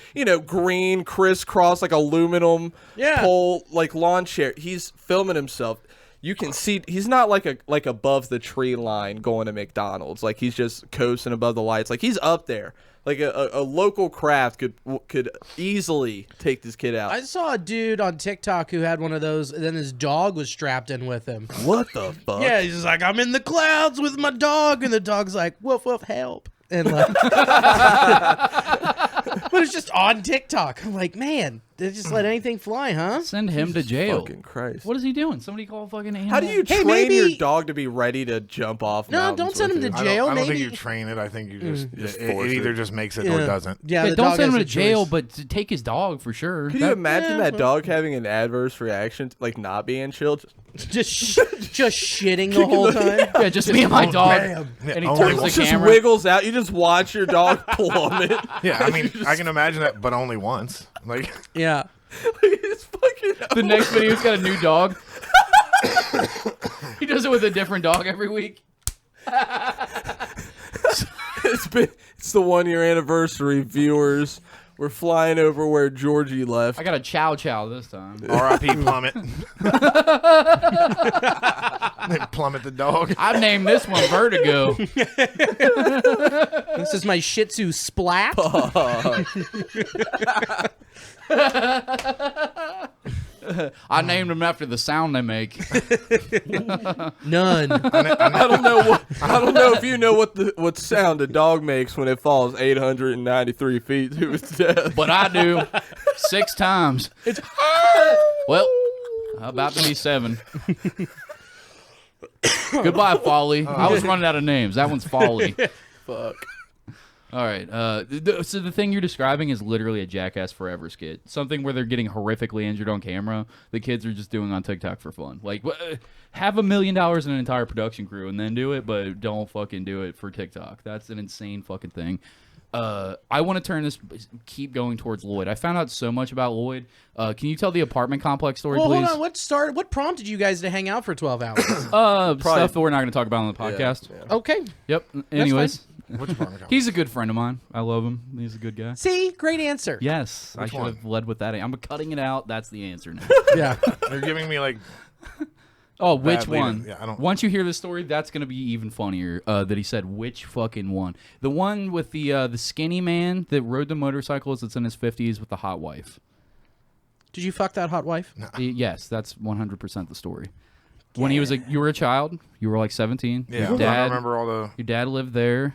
green crisscross like aluminum pole like lawn chair, he's filming himself. You can see he's not like above the tree line going to McDonald's. Like he's just coasting above the lights. Like he's up there. Like a local craft could easily take this kid out. I saw a dude on TikTok who had one of those, and then his dog was strapped in with him. What the fuck? Yeah, he's just like, I'm in the clouds with my dog, and the dog's like, woof woof, help. And like, but it's just on TikTok. I'm like, man, they just let anything fly, huh? Send him to jail. Fucking Christ. What is he doing? Somebody call fucking animal. How do you Hey, train maybe- your dog to be ready to jump off? No, mountains don't send with him to you? jail. I don't maybe. think you train it. I think you just, it force either it. just makes it or doesn't. Yeah, Yeah, the don't dog send him has to a jail, choice. but to take his dog for sure. Can you imagine that well- dog having an adverse reaction, like not being chill? just shitting the whole time. Yeah, just me and my dog. Yeah, And he only turns the Just camera. wiggles out. You just watch your dog plummet. Yeah, I mean, I can imagine that, but only once. Like, Yeah. It's fucking. The next video's got a new dog. He does it with a different dog every week. It's the 1 year anniversary, viewers. We're flying over where Georgie left. I got a chow chow this time. R.I.P. Plummet. They Plummet the dog. I named this one Vertigo. This is my Shih Tzu Splat. I named them after the sound they make. None. I don't know if you know what sound a dog makes when it falls 893 feet to its death. But I do 6 times. It's well, about to be 7. Goodbye, Folly. I was running out of names. That one's Folly. Fuck. All right. So the thing you're describing is literally a Jackass Forever skit. Something where they're getting horrifically injured on camera. The kids are just doing on TikTok for fun. Like, have $1 million in an entire production crew and then do it, but don't fucking do it for TikTok. That's an insane fucking thing. I want to keep going towards Lloyd. I found out so much about Lloyd. Can you tell the apartment complex story, please? Hold on. What prompted you guys to hang out for 12 hours? Stuff that we're not going to talk about on the podcast. Yeah. Okay. Yep. Anyways. Which apartment? He's a good friend of mine. I love him. He's a good guy. See? Great answer. Yes. Which I should have led with that. I'm cutting it out. That's the answer now. Yeah. They're giving me like. Oh, which Bad lead-in. one? Yeah, I don't- Once you hear the story, that's going to be even funnier that he said which fucking one. The one with the skinny man that rode the motorcycles that's in his 50s with the hot wife. Did you fuck that hot wife? No. Yes, that's 100% the story. When you were a child, you were like 17. Yeah, Your I dad, remember all the. your dad lived there.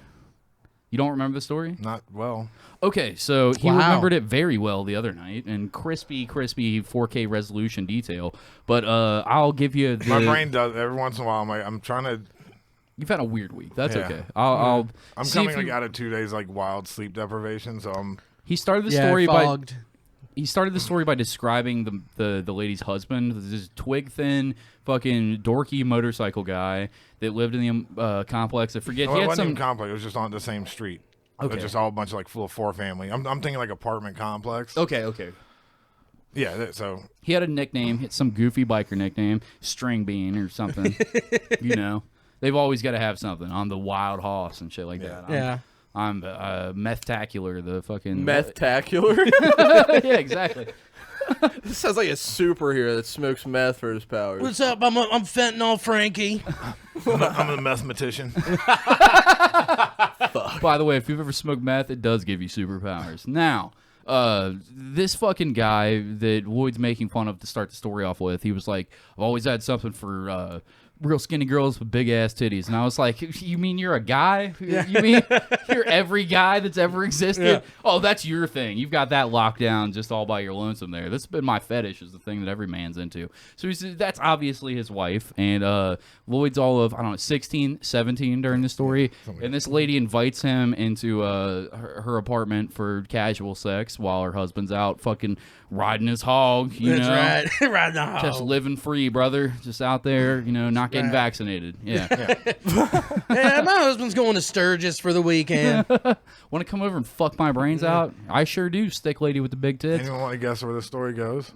You don't remember the story? Not well. Okay, so he Wow. remembered it very well the other night in crispy 4K resolution detail. But I'll give you the. My brain does every once in a while. I'm trying to. You've had a weird week. That's Yeah. okay. I'll I'm see coming if like you- out of 2 days like wild sleep deprivation. So I'm. He started the Yeah, story fogged. He started the story by describing the lady's husband, this twig thin, fucking dorky motorcycle guy that lived in the complex. I forget. Well, He it had wasn't some. even complex. It was just on the same street. It Okay. was just all a bunch of like full 4 family. I'm thinking like apartment complex. Okay. Yeah. So He had a nickname, it's some goofy biker nickname, String Bean or something. You know, they've always got to have something on the Wild Hoss and shit like that. Yeah. I'm Meth-tacular, the fucking Meth-tacular? Yeah, exactly. This sounds like a superhero that smokes meth for his powers. What's up? I'm Fentanyl Frankie. I'm a mathematician. By the way, if you've ever smoked meth, it does give you superpowers. Now, this fucking guy that Lloyd's making fun of to start the story off with, he was like, I've always had something for real skinny girls with big ass titties. And I was like, you mean you're a guy? Yeah. You mean you're every guy that's ever existed? Yeah. Oh, that's your thing. You've got that locked down just all by your lonesome there. That's been my fetish, is the thing that every man's into. So that's obviously his wife. And Lloyd's all of, I don't know, 16, 17 during the story. And this lady invites him into her apartment for casual sex while her husband's out fucking riding his hog, you know? That's right. Riding the hog. Just living free, brother. Just out there, you know, not getting Right. vaccinated. Yeah. Yeah, my husband's going to Sturgis for the weekend. Want to come over and fuck my brains out? I sure do, stick lady with the big tits. Anyone want to guess where the story goes?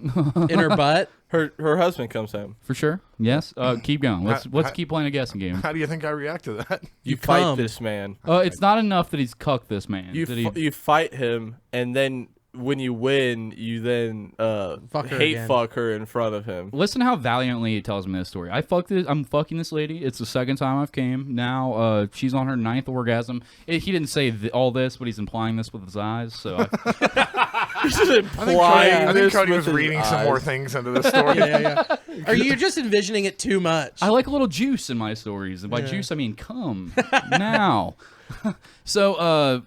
In her butt. Her husband comes home. For sure. Yes. Keep going. Let's I- keep playing a guessing game. How do you think I react to that? You come. fight this man. It's not enough that he's cucked this man. You That he- you fight him, and then when you win, you then Fuck her hate again. fuck her in front of him. Listen how valiantly he tells me this story. I'm fucking this lady. It's the second time I've came. Now she's on her 9th orgasm. He didn't say all this, but he's implying this with his eyes. So He's just implying I think this Cody with was his reading some eyes. more things into the story. Yeah. Or you're just envisioning it too much. I like a little juice in my stories. And by juice, I mean come now. So,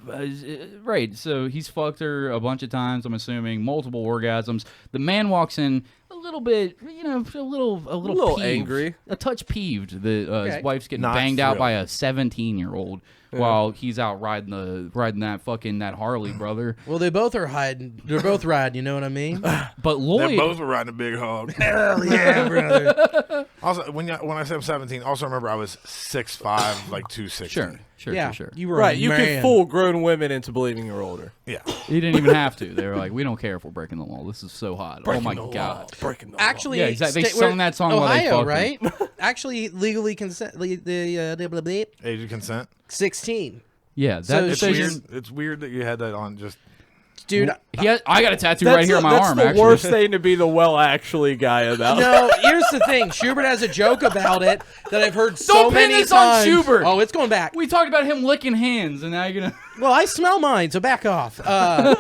right. So he's fucked her a bunch of times, I'm assuming, multiple orgasms. The man walks in a little bit, you know, a little peeved, angry. a touch peeved that Okay. his wife's getting Not banged out by thrilled. a 17-year-old while he's out riding that Harley, brother. Well, they both are hiding. They're both riding, you know what I mean? But They Lloyd, both were riding a big hog. Hell yeah, brother. Also, when I said I'm 17, also remember I was 6'5", like 260. sure, Yeah, sure. you were Right, a you man. can fool grown women into believing you're older. Yeah. He didn't even have to. They were like, we don't care if we're breaking the law. This is so hot. Oh my god. Breaking the Actually, Yeah, exactly. They sta- sung that song while they Ohio, fucked right? Actually, legally consent. The Age of consent. 16. Yeah, So that It's she's- decision. weird. It's weird that you had that on just. Dude, I got a tattoo right here on my arm. That's the worst thing to be the actually guy about. no, here's the thing. Schubert has a joke about it that I've heard so Don't pin many this times. on Schubert. Oh, it's going back. We talked about him licking hands, and now you're gonna. Well, I smell mine, so back off. After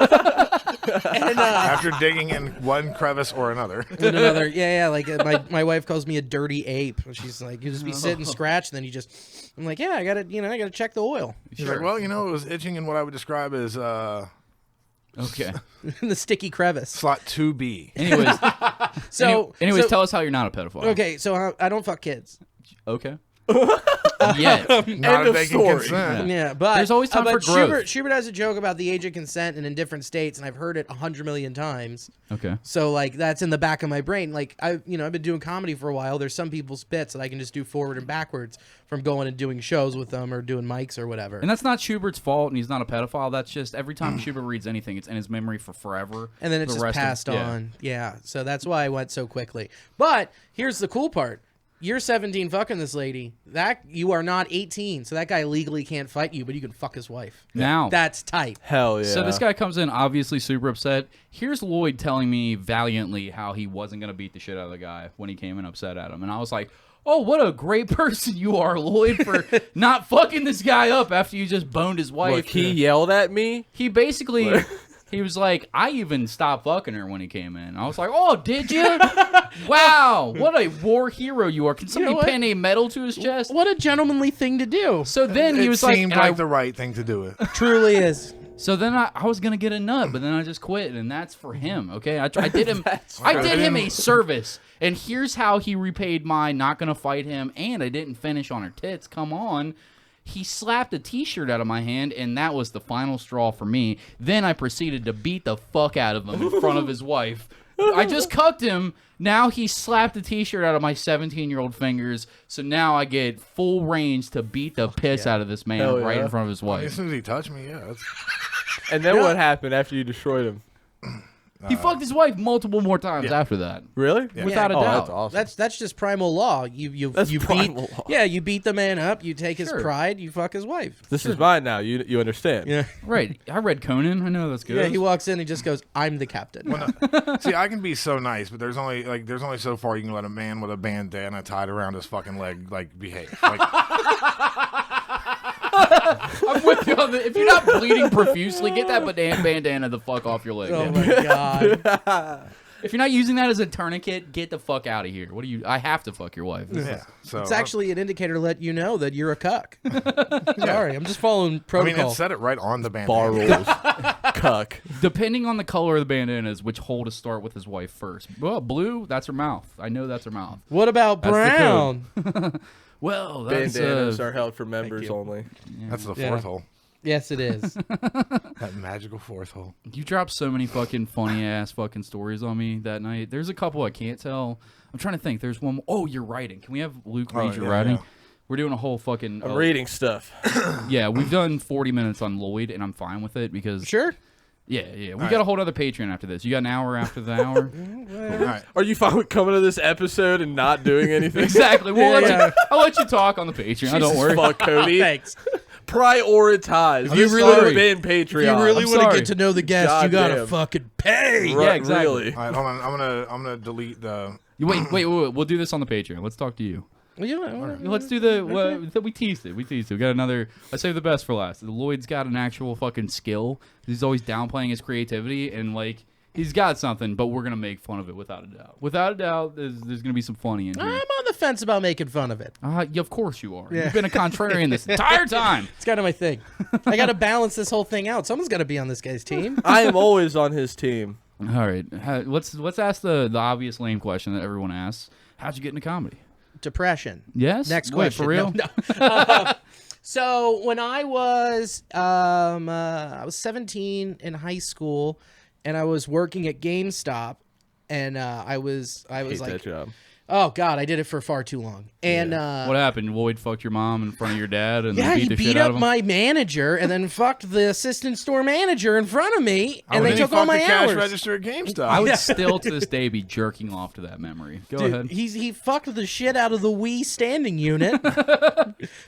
digging in one crevice or another. And another, like my wife calls me a dirty ape. She's like, you just be sit and scratch, and then you just. I'm like, yeah, I gotta check the oil. She's like, well, it was itching in what I would describe as Okay. The sticky crevice. slot 2B. Anyways, So tell us how you're not a pedophile. Okay, so I don't fuck kids. Okay. Yet. Not if they can story. consent. Yeah, but There's always time but for growth. Schubert has a joke about the age of consent and in different states, and I've heard it 100 million times. Okay. So like that's in the back of my brain. Like I've been doing comedy for a while. There's some people's bits that I can just do forward and backwards from going and doing shows with them or doing mics or whatever. And that's not Schubert's fault, and he's not a pedophile. That's just every time Schubert reads anything, it's in his memory for forever. And then it's just passed on. Yeah. So that's why I went so quickly. But here's the cool part. You're 17 fucking this lady. That you are not 18, so that guy legally can't fight you, but you can fuck his wife. Now That's tight. Hell yeah. So this guy comes in obviously super upset. Here's Lloyd telling me valiantly how he wasn't going to beat the shit out of the guy when he came in upset at him. And I was like, oh, what a great person you are, Lloyd, for not fucking this guy up after you just boned his wife. Look, he yelled at me. He basically... He was like, I even stopped fucking her when he came in. I was like, oh, did you? Wow, what a war hero you are. Can somebody pin a medal to his chest? What a gentlemanly thing to do. So then he was like... It seemed like the right thing to do it. Truly is. So then I was going to get a nut, but then I just quit, and that's for him, okay? I did him a service, and here's how he repaid my not going to fight him, and I didn't finish on her tits. Come on. He slapped a T-shirt out of my hand, and that was the final straw for me. Then I proceeded to beat the fuck out of him in front of his wife. I just cucked him. Now he slapped the T-shirt out of my 17-year-old fingers, so now I get full range to beat the piss out of this man right in front of his wife. As soon as he touched me, yeah. That's... And then what happened after you destroyed him? He fucked his wife multiple more times after that. Really? Yeah. Without a doubt. That's awesome. That's just primal law. You primal law. Yeah, you beat the man up, you take his pride, you fuck his wife. This is mine now. You understand? Yeah. Right. I read Conan. I know that's good. Yeah, he walks in, he just goes, "I'm the captain." See, I can be so nice, but there's only so far you can let a man with a bandana tied around his fucking leg behave. Like, I'm with you on the, if you're not bleeding profusely, get that bandana the fuck off your leg. Oh my god. If you're not using that as a tourniquet, get the fuck out of here. What do you? I have to fuck your wife. So It's actually an indicator to let you know that you're a cuck. Sorry, I'm just following protocol. I mean, it said it right on the bandana. Bar rules. Cuck. Depending on the color of the bandanas, which hole to start with his wife first. Well, blue, that's her mouth. I know that's her mouth. What about That's the brown? Well, that's Bandanas are held for members only. That's the fourth hole. Yes, it is. That magical fourth hole. You dropped so many fucking funny ass fucking stories on me that night. There's a couple I can't tell. I'm trying to think. There's one more. Oh, you're writing. Can we have Luke read your writing? Yeah. We're doing a whole fucking... I'm reading stuff. Yeah, we've done 40 minutes on Lloyd, and I'm fine with it because... Sure. Yeah. We got a whole other Patreon after this. You got an hour after the hour? All right. Are you fine with coming to this episode and not doing anything? Exactly. I'll let you talk on the Patreon. Don't worry. Fuck, Cody. Thanks. Prioritize. You This really- started in Patreon. If you really I'm want sorry. to get to know the guest, you gotta Goddamn. fucking pay. Right, Yeah, exactly. Really. All right, hold on. I'm gonna delete the. Wait. We'll do this on the Patreon. Let's talk to you. Well, you know, Let's do the... we teased it. We got another... I saved the best for last. Lloyd's got an actual fucking skill. He's always downplaying his creativity, and, like, he's got something, but we're going to make fun of it without a doubt. Without a doubt, there's going to be some funny in I'm here. on the fence about making fun of it. Yeah, of course you are. Yeah. You've been a contrarian this entire time. It's kind of my thing. I got to balance this whole thing out. Someone's got to be on this guy's team. I am always on his team. All right. Let's ask the obvious lame question that everyone asks. How'd you get into comedy? Depression. Yes? Next Wait, question. for real? No. So when I was 17 in high school, and I was working at GameStop, and I was Hate like, that job. Oh God, I did it for far too long. And What happened? Lloyd fucked your mom in front of your dad and yeah, beat he the beat shit out up of him? my manager and then fucked the assistant store manager in front of me, and they took all my the cash hours. register at GameStop. I would still to this day be jerking off to that memory. Go Dude, ahead. he fucked the shit out of the Wii standing unit,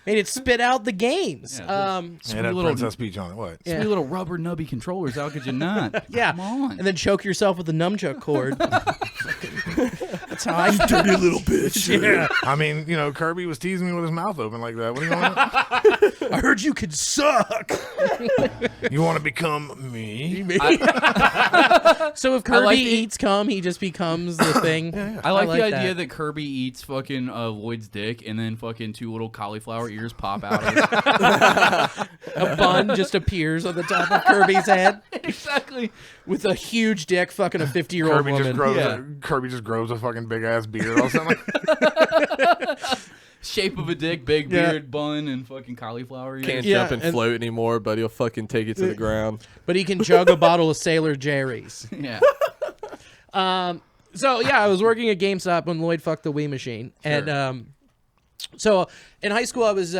made it spit out the games. Yeah, yeah, that Princess Peach on it. What? Yeah. Sweet little rubber nubby controllers. How could you not? Yeah, Come on. and then choke yourself with the nunchuck cord. That's how I Dirty little bitch. Yeah. I mean, Kirby was teasing me with his mouth open like that. What do you want? I heard you could suck. You want to become me? So if Kirby like eats cum, he just becomes the thing. I like the idea that Kirby eats fucking Lloyd's dick and then fucking 2 little cauliflower ears pop out of it. A bun just appears on the top of Kirby's head Exactly. with a huge dick fucking a 50-year-old Kirby woman. just grows. Yeah. Kirby just grows a fucking big ass beard. All of a sudden, Shape of a dick, big beard, bun, and fucking cauliflower ears. Can't Yeah, jump and float anymore, but he'll fucking take it to the ground. But he can chug a bottle of Sailor Jerry's. Yeah. So yeah, I was working at GameStop when Lloyd fucked the Wii machine, and so in high school I was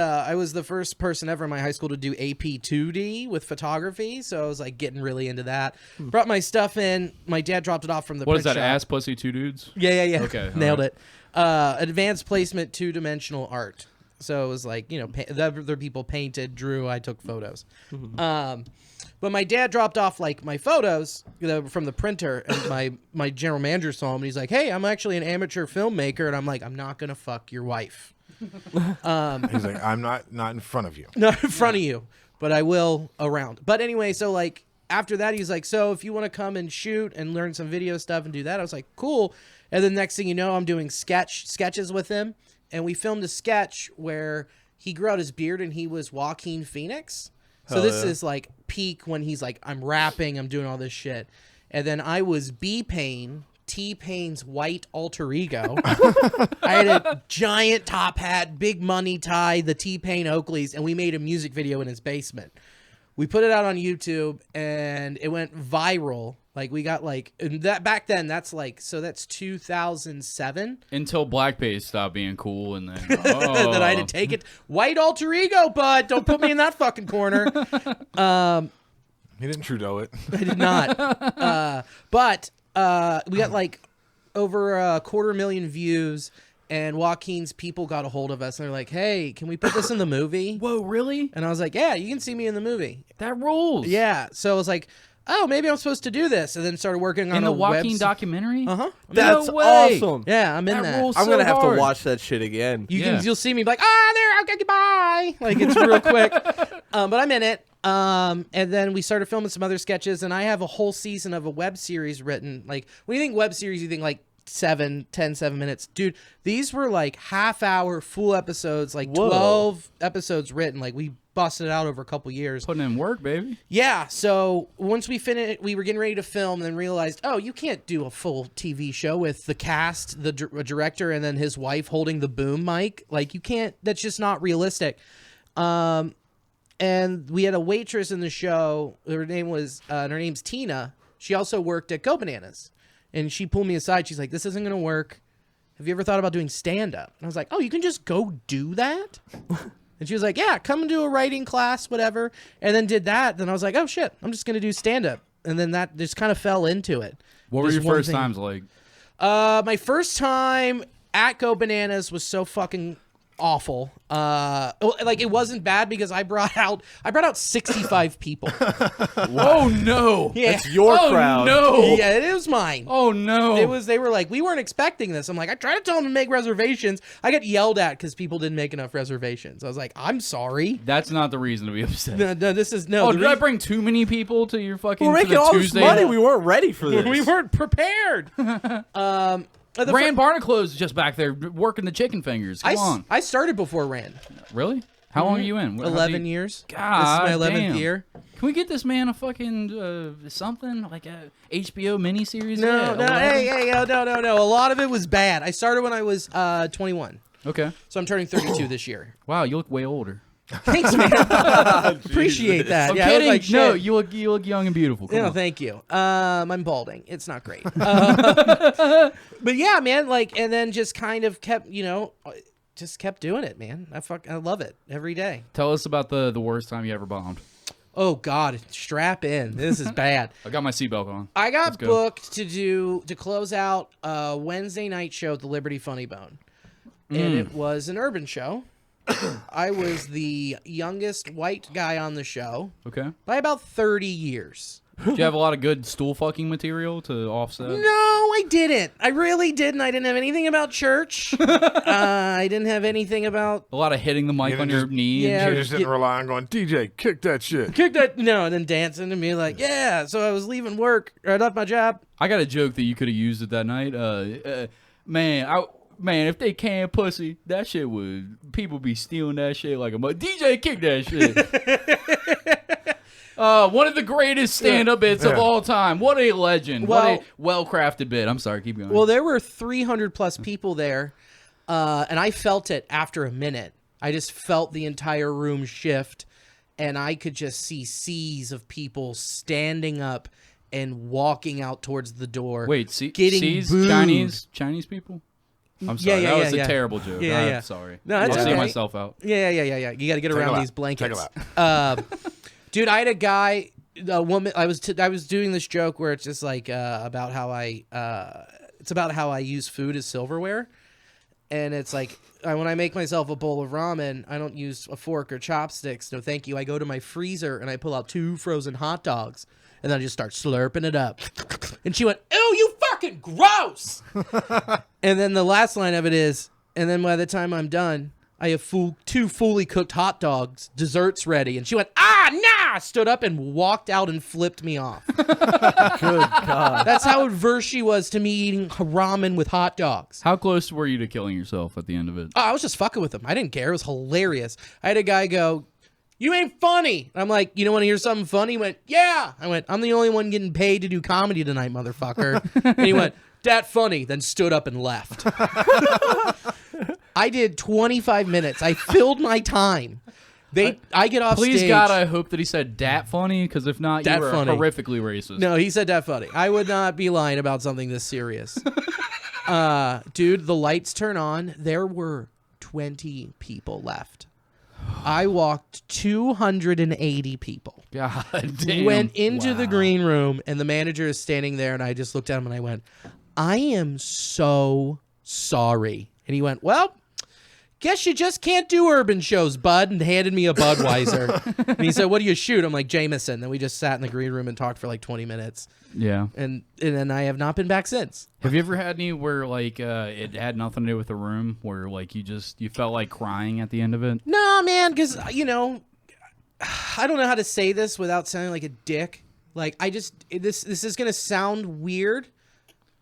the first person ever in my high school to do AP 2D with photography. So I was like getting really into that. Brought my stuff in. My dad dropped it off from the What print is that, shop. ass pussy 2 dudes? Yeah. Okay, Nailed alright. it. Advanced placement 2-dimensional art. So it was like, the other people painted, drew, I took photos. But my dad dropped off like my photos from the printer, and my general manager saw him, and he's like, "Hey, I'm actually an amateur filmmaker," and I'm like, "I'm not gonna fuck your wife." he's like, "I'm not in front of you." Not in front of you, but I will around. But anyway, so like after that, he's like, "So if you want to come and shoot and learn some video stuff and do that," I was like, "Cool." And then next thing you know, I'm doing sketches with him, and we filmed a sketch where he grew out his beard and he was Joaquin Phoenix. So this is like peak when he's like, I'm rapping, I'm doing all this shit. And then I was B-Pain, T-Pain's white alter ego. I had a giant top hat, big money tie, the T-Pain Oakleys, and we made a music video in his basement. We put it out on YouTube, and it went viral. Like, we got like, and that back then, that's 2007. Until blackface stopped being cool, and then That I had to take it. White alter ego, bud. Don't put me in that fucking corner. He didn't Trudeau it. I did not. But we got like over 250,000 views, and Joaquin's people got a hold of us, and they're like, "Hey, can we put this in the movie?" Whoa, really? And I was like, "Yeah, you can see me in the movie." That rules. Yeah. So I was like, "Oh, maybe I'm supposed to do this," and then started working on In a the Joaquin web... documentary? Uh-huh. That's No way. awesome. Yeah, I'm in That that. rules I'm so gonna have hard. to watch that shit again. You'll see me be like, there, okay, goodbye. Like, it's real quick. But I'm in it. And then we started filming some other sketches, and I have a whole season of a web series written. Like, when you think web series, you think like 7 minutes. Dude, these were like half-hour full episodes, like 12 episodes written. Like, we busted it out over a couple years. Putting in work, baby. Yeah, so once we finished, we were getting ready to film, and then realized, you can't do a full TV show with the cast, the director, and then his wife holding the boom mic. Like, you can't, that's just not realistic. And we had a waitress in the show. Her name's Tina. She also worked at Go Bananas. And she pulled me aside. She's like, "This isn't going to work. Have you ever thought about doing stand-up?" And I was like, "Oh, you can just go do that?" And she was like, "Yeah, come and do a writing class, whatever." And then did that. Then I was like, "Oh, shit, I'm just going to do stand-up." And then that just kind of fell into it. What were Just your one first thing. times like? My first time at Go Bananas was so fucking awful. Like, it wasn't bad because I brought out 65 people. Oh no! Yeah. That's your crowd. No! Yeah, it was mine. Oh no! They were like, we weren't expecting this. I'm like, I tried to tell them to make reservations. I got yelled at because people didn't make enough reservations. I was like, I'm sorry. That's not the reason to be upset. No, this is no. Oh, the did I reason- bring too many people to your fucking We're to making the all Tuesday? this money. We weren't ready for this. we weren't prepared. Rand Barnaclo's just back there working the chicken fingers. Come on. I started before Rand. Really? How long are you in? How do 11 you- years. God This is my 11th damn. year. Can we get this man a fucking something like a HBO miniseries? No, Yeah, no, 11? hey, no. A lot of it was bad. I started when I was 21. Okay. So I'm turning 32 this year. Wow, you look way older. Thanks, man. Appreciate that. I'm Yeah, I was kidding. like, No, shit. you look young and beautiful. Come No, on. thank you. I'm balding. It's not great. But yeah, man, like, and then just kind of kept, just kept doing it, man. I love it every day. Tell us about the worst time you ever bombed. Oh God, strap in. This is bad. I got my seatbelt on. I got booked to close out a Wednesday night show at the Liberty Funny Bone. And it was an urban show. I was the youngest white guy on the show. Okay. By about 30 years. Did you have a lot of good stool fucking material to offset? No, I didn't. I really didn't. I didn't have anything about church. I didn't have anything about... A lot of hitting the mic on your knee. Yeah. You just didn't rely on going, DJ, kick that shit. Kick that... No, and then dancing to me like, yeah. So I was leaving work. I left my job. I got a joke that you could have used it that night. Man, if they can pussy, that shit would... People be stealing that shit like a... DJ, kick that shit. One of the greatest stand-up bits of all time. What a legend. What a well-crafted bit. I'm sorry, keep going. Well, there were 300-plus people there, and I felt it after a minute. I just felt the entire room shift, and I could just see seas of people standing up and walking out towards the door. Wait, getting seas? booed. Chinese people? I'm sorry. That was a terrible joke. I'm sorry. No, it's I'll see okay. myself out. Yeah. You got to get around these blankets. Take a lap. Dude, I had a woman. I was doing this joke where it's just like about how it's about how I use food as silverware, and it's like when I make myself a bowl of ramen, I don't use a fork or chopsticks. No, thank you. I go to my freezer and I pull out 2 frozen hot dogs, and then I just start slurping it up. And she went, "Ew, you fucking gross!" And then the last line of it is, and then by the time I'm done, I have 2 fully cooked hot dogs, desserts ready. And she went, nah! Stood up and walked out and flipped me off. Good God. That's how adverse she was to me eating ramen with hot dogs. How close were you to killing yourself at the end of it? Oh, I was just fucking with him. I didn't care. It was hilarious. I had a guy go, "You ain't funny." I'm like, "You don't want to hear something funny?" He went, "Yeah." I went, "I'm the only one getting paid to do comedy tonight, motherfucker." And he went, "That funny," then stood up and left. I did 25 minutes. I filled my time. I get off Please, stage. God, I hope that he said "dat funny," because if not, Dat you were funny. horrifically racist. No, he said that funny. I would not be lying about something this serious. Dude, the lights turn on. There were 20 people left. I walked 280 people. God damn. Went into the green room, and the manager is standing there, and I just looked at him and I went, "I am so sorry." And he went, "Well, guess you just can't do urban shows, bud," and handed me a Budweiser. And he said, "What do you shoot?" I'm like, "Jameson." And we just sat in the green room and talked for like 20 minutes. Yeah. And then I have not been back since. Have you ever had any where like it had nothing to do with the room, where like you felt like crying at the end of it? No, man, because, I don't know how to say this without sounding like a dick. Like, this is going to sound weird.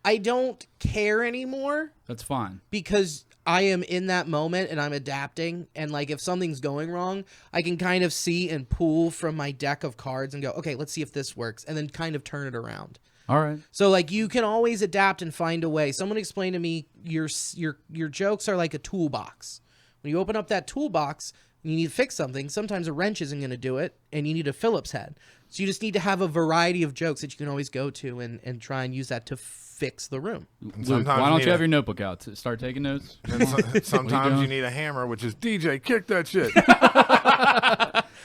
I don't care anymore. That's fine. Because I am in that moment and I'm adapting, and like if something's going wrong, I can kind of see and pull from my deck of cards and go, okay, let's see if this works, and then kind of turn it around. All right. So like you can always adapt and find a way. Someone explained to me your jokes are like a toolbox. When you open up that toolbox and you need to fix something, sometimes a wrench isn't going to do it, and you need a Phillips head. So you just need to have a variety of jokes that you can always go to and try and use that to fix the room. Luke, why don't you have your notebook out to start taking notes? Sometimes you need a hammer, which is DJ, kick that shit.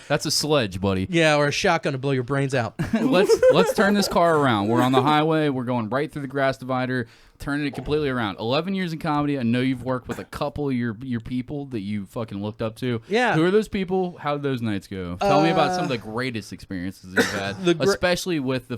That's a sledge, buddy. Yeah, or a shotgun to blow your brains out. Let's turn this car around. We're on the highway. We're going right through the grass divider, turning it completely around. 11 years in comedy. I know you've worked with a couple of your people that you fucking looked up to. Yeah. Who are those people? How did those nights go? Tell me about some of the greatest experiences you've had, especially with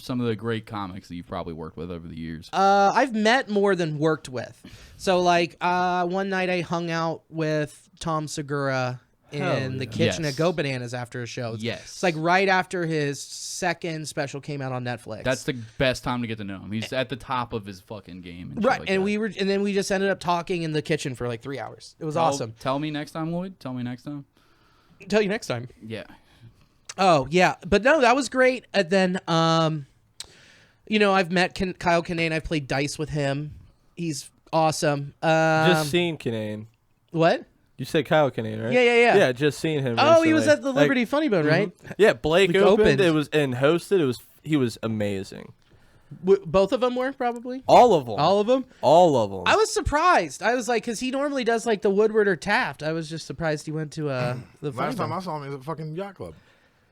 some of the great comics that you've probably worked with over the years. I've met more than worked with. So like one night I hung out with Tom Segura in the kitchen at Go Bananas after a show. Yes. It's like right after his second special came out on Netflix. That's the best time to get to know him. He's at the top of his fucking game. And right. Like and that. then we just ended up talking in the kitchen for like 3 hours. It was awesome. Tell me next time, Lloyd. Tell me next time. Tell you next time. Yeah. Oh, yeah. But no, that was great. And then, I've met Kyle Kinane. I've played dice with him. He's awesome. Just seen Kinane. What? You said Kyle Kinane, right? Yeah. Yeah, just seen him. Oh, he recently. was at the Liberty Funny Bone, right? Yeah, Blake We opened. opened. It was and hosted. He was amazing. Both of them were probably. All of them. All of them. All of them. I was surprised. I was like, because he normally does like the Woodward or Taft. I was just surprised he went to the. Last time I saw him, he was at fucking yacht club.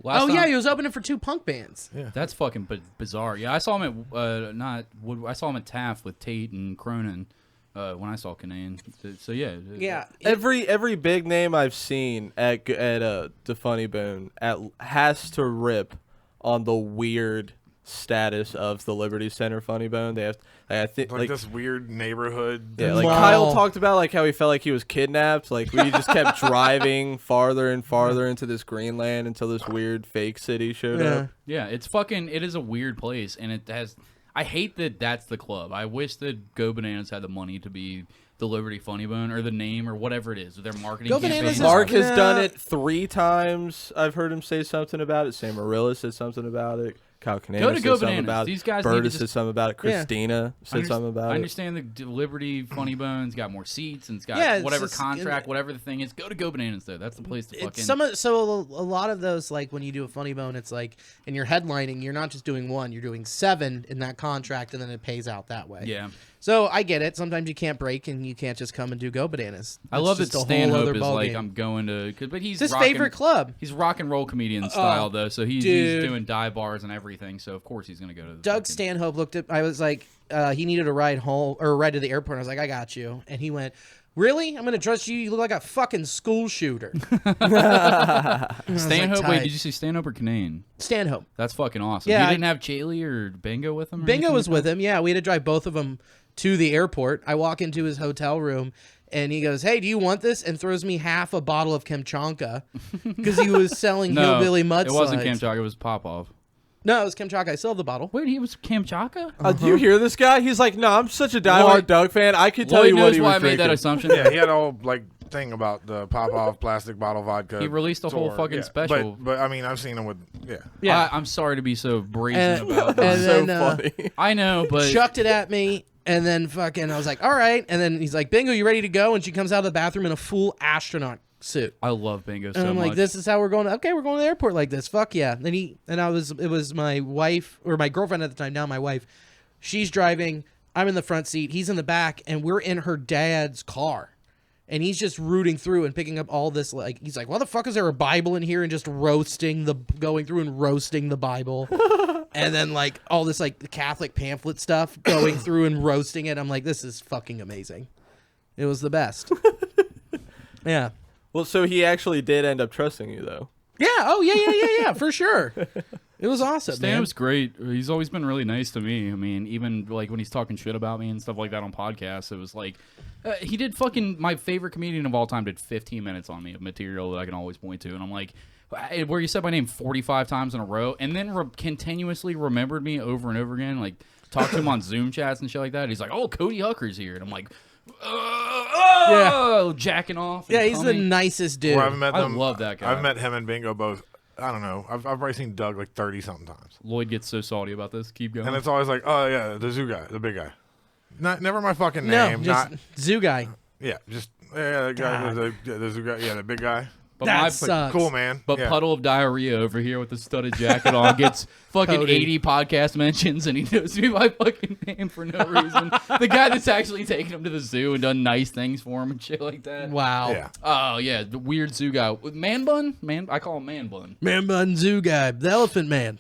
Last yeah, time- he was opening for 2 punk bands. Yeah. That's fucking bizarre. Yeah, I saw him at I saw him at Taft with Tate and Cronin when I saw Canaan. So yeah. Yeah. Every big name I've seen at the Funny Bone has to rip on the weird status of the Liberty Center Funny Bone. They have, I think, like this weird neighborhood. Yeah, like Wow. Kyle talked about, like how he felt like he was kidnapped. Like we just kept driving farther and farther into this Greenland until this weird fake city showed up. Yeah, it is a weird place, and it has. I hate that that's the club. I wish that Go Bananas had the money to be the Liberty Funny Bone or the name or whatever it is. Their marketing. Go campaign. Bananas is- Mark has Yeah. done it 3 times. I've heard him say something about it. Sam Marilla said something about it. Kyle Go Canana to said Go something Bananas. about it. These guys need to Berta just- said something about it. Christina said something about I it. understand the Liberty Funny Bone's got more seats and it's got Yeah, it's whatever just- contract, whatever the thing is. Go to Go Bananas though. That's the place to fucking. So a lot of those, like when you do a Funny Bone, it's like, and you're headlining, you're not just doing 1, you're doing 7 in that contract, and then it pays out that way. Yeah. So I get it. Sometimes you can't break, and you can't just come and do Go Bananas. I It's love that just a whole Stanhope other is like ballgame. I'm going to, but he's It's his rocking- favorite club. He's rock and roll comedian style though, so he's dude. doing dive bars and everything. So of course he's gonna go to the Doug fucking- Stanhope looked at. I was like, he needed a ride home or a ride to the airport. I was like, I got you, and he went, "Really? I'm gonna trust you? You look like a fucking school shooter." Stanhope. tight. Wait, did you see Stanhope or Canaan? Stanhope. That's fucking awesome. Yeah, He didn't have Chaley or Bingo with him. Or Bingo anything was like with him. Yeah, we had to drive both of them to the airport. I walk into his hotel room, and he goes, "Hey, do you want this?" and throws me half a bottle of Kamchanka because he was selling that? No, hillbilly mudslides. it wasn't Kamchatka. It was Popov. No, it was Kamchanka. I still have the bottle. Wait, he was Kamchatka? Do you hear this guy? He's like, no, I'm such a diehard Lloyd- Doug fan. I could tell Lloyd you what knows he why was I made drinking. that assumption. Yeah, he had a whole like thing about the pop-off plastic bottle vodka. He released a whole tour. fucking Yeah. special. But I mean, I've seen him with Yeah. I'm sorry to be so brazen And- about and this. So then, funny. I know, but chucked it at me, and then fucking, I was like, all right. And then he's like, Bingo, you ready to go? And she comes out of the bathroom in a full astronaut suit. I love Bingo so And I'm much. like, this is how we're going. Okay, we're going to the airport like this. Fuck yeah. Then it was my wife, or my girlfriend at the time, now my wife. She's driving. I'm in the front seat. He's in the back, and we're in her dad's car. And he's just rooting through and picking up all this, like, he's like, why the fuck is there a Bible in here? And just going through and roasting the Bible. And then, like, all this, like, Catholic pamphlet stuff, going through and roasting it. I'm like, this is fucking amazing. It was the best. Yeah. Well, so he actually did end up trusting you, though. Yeah. Oh, yeah, for sure. It was awesome, man. Stanhope's great. He's always been really nice to me. I mean, even like when he's talking shit about me and stuff like that on podcasts, it was like he did fucking my favorite comedian of all time did 15 minutes on me of material that I can always point to, and I'm like, where you said my name 45 times in a row, and then continuously remembered me over and over again, like talked to him on Zoom chats and shit like that. He's like, oh, Cody Hucker's here, and I'm like, jacking off. and Yeah, he's the coming. nicest dude. Well, I've met I them. love that guy. I've met him and Bingo both. I don't know. I've probably seen Doug like 30-something times. Lloyd gets so salty about this. Keep going. And it's always like, oh, yeah, the zoo guy, the big guy. Never my fucking no, name. just Not, zoo guy. yeah, just, yeah, the guy, the zoo guy, yeah, the big guy. but That my, sucks. Cool, man. But yeah. Puddle of Diarrhea over here with the studded jacket on gets fucking Cody. 80 podcast mentions, and he knows me by fucking name for no reason. The guy that's actually taken him to the zoo and done nice things for him and shit like that. Wow. Yeah. Oh, yeah, the weird zoo guy. Man bun? I call him man bun. Man bun zoo guy. The elephant man.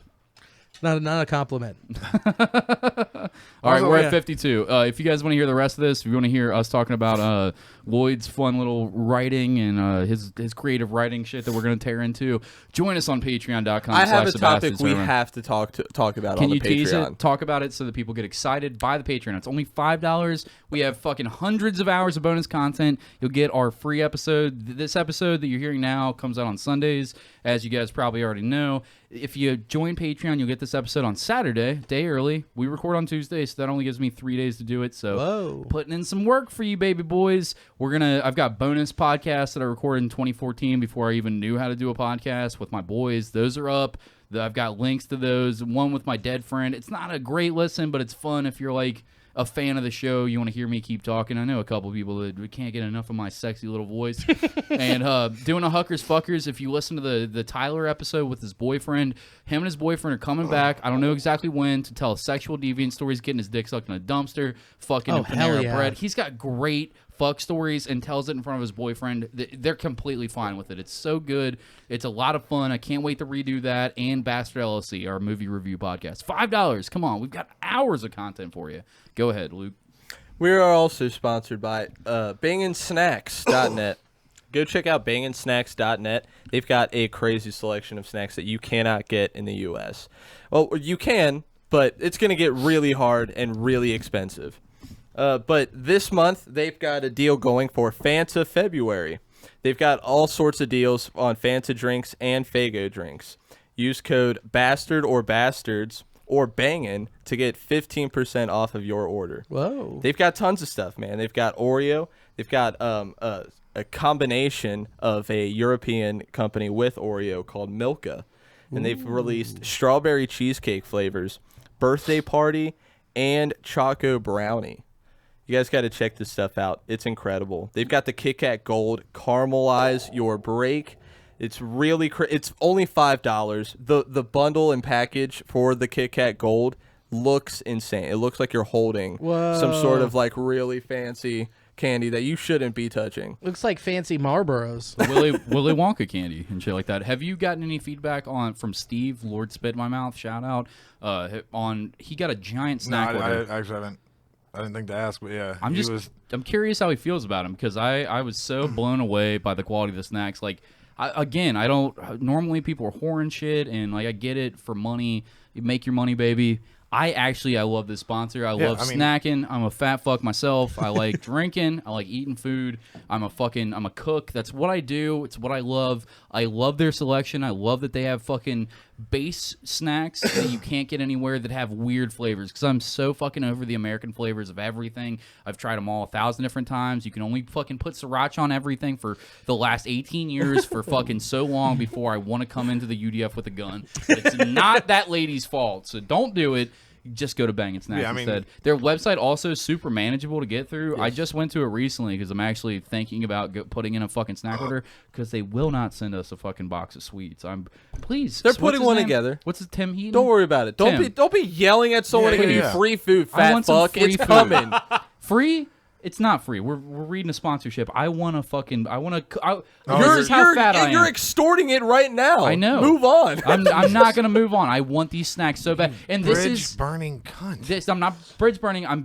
Not a compliment. All right, Also, we're yeah. at 52. If you guys want to hear the rest of this, if you want to hear us talking about Lloyd's fun little writing and his creative writing shit that we're going to tear into, join us on patreon.com. I have a Sebastian topic we Sermon. have to talk about Can on the you tease Patreon. it? Talk about it so that people get excited. Buy the Patreon. It's only $5. We have fucking hundreds of hours of bonus content. You'll get our free episode. This episode that you're hearing now comes out on Sundays, as you guys probably already know. If you join Patreon, you'll get this episode on Saturday, day early. We record on Tuesday, so that only gives me 3 days to do it. So Whoa. putting in some work for you, baby boys. I've got bonus podcasts that I recorded in 2014 before I even knew how to do a podcast with my boys. Those are up. I've got links to those. One with my dead friend. It's not a great listen, but it's fun if you're like a fan of the show, you want to hear me keep talking, I know a couple people that can't get enough of my sexy little voice. And doing a Huckers Fuckers, if you listen to the Tyler episode with his boyfriend, him and his boyfriend are coming back. I don't know exactly when to tell sexual deviant stories, getting his dick sucked in a dumpster, fucking a Panera Bread. He's got great fuck stories and tells it in front of his boyfriend. They're completely fine with it. It's so good. It's a lot of fun. I can't wait to redo that. And Bastard LLC, our movie review podcast. $5. Come on. We've got hours of content for you. Go ahead, Luke. We are also sponsored by banginsnacks.net. Go check out banginsnacks.net. They've got a crazy selection of snacks that you cannot get in the U.S. Well, you can, but it's going to get really hard and really expensive. But this month, they've got a deal going for Fanta February. They've got all sorts of deals on Fanta drinks and Faygo drinks. Use code BASTARD or BASTARDS or BANGIN to get 15% off of your order. Whoa. They've got tons of stuff, man. They've got Oreo. They've got a combination of a European company with Oreo called Milka. And they've released strawberry cheesecake flavors, birthday party, and choco brownie. You guys got to check this stuff out. It's incredible. They've got the Kit Kat Gold, caramelize your break. It's really it's only $5. The bundle and package for the Kit Kat Gold looks insane. It looks like you're holding some sort of like really fancy candy that you shouldn't be touching. Looks like fancy Marlboros. Willy Wonka candy and shit like that. Have you gotten any feedback from Steve, Lord Spit in My Mouth, shout out, he got a giant snack order. I actually haven't. I didn't think to ask, but yeah. I'm curious how he feels about him because I was so blown away by the quality of the snacks. Like, I don't normally people are whoring shit and like I get it for money. You make your money, baby. I love this sponsor. I love snacking. I'm a fat fuck myself. I like drinking. I like eating food. I'm a cook. That's what I do. It's what I love. I love their selection. I love that they have fucking base snacks that you can't get anywhere that have weird flavors because I'm so fucking over the American flavors of everything. I've tried them all 1,000 different times. You can only fucking put sriracha on everything for the last 18 years for fucking so long before I want to come into the UDF with a gun. It's not that lady's fault, so don't do it. Just go to Bangin' Snacks instead. Their website also is super manageable to get through. Yes. I just went to it recently because I'm actually thinking about putting in a fucking snack order because they will not send us a fucking box of sweets. Please. They're putting one together. What's his Tim Heaton? Don't worry about it. Don't be yelling at someone to give you free food, fat fuck. It's coming. Free? It's not free. We're reading a sponsorship. You're extorting it right now. I know. Move on. I'm not gonna move on. I want these snacks so bad. And this is burning cunt. I'm not bridge burning. I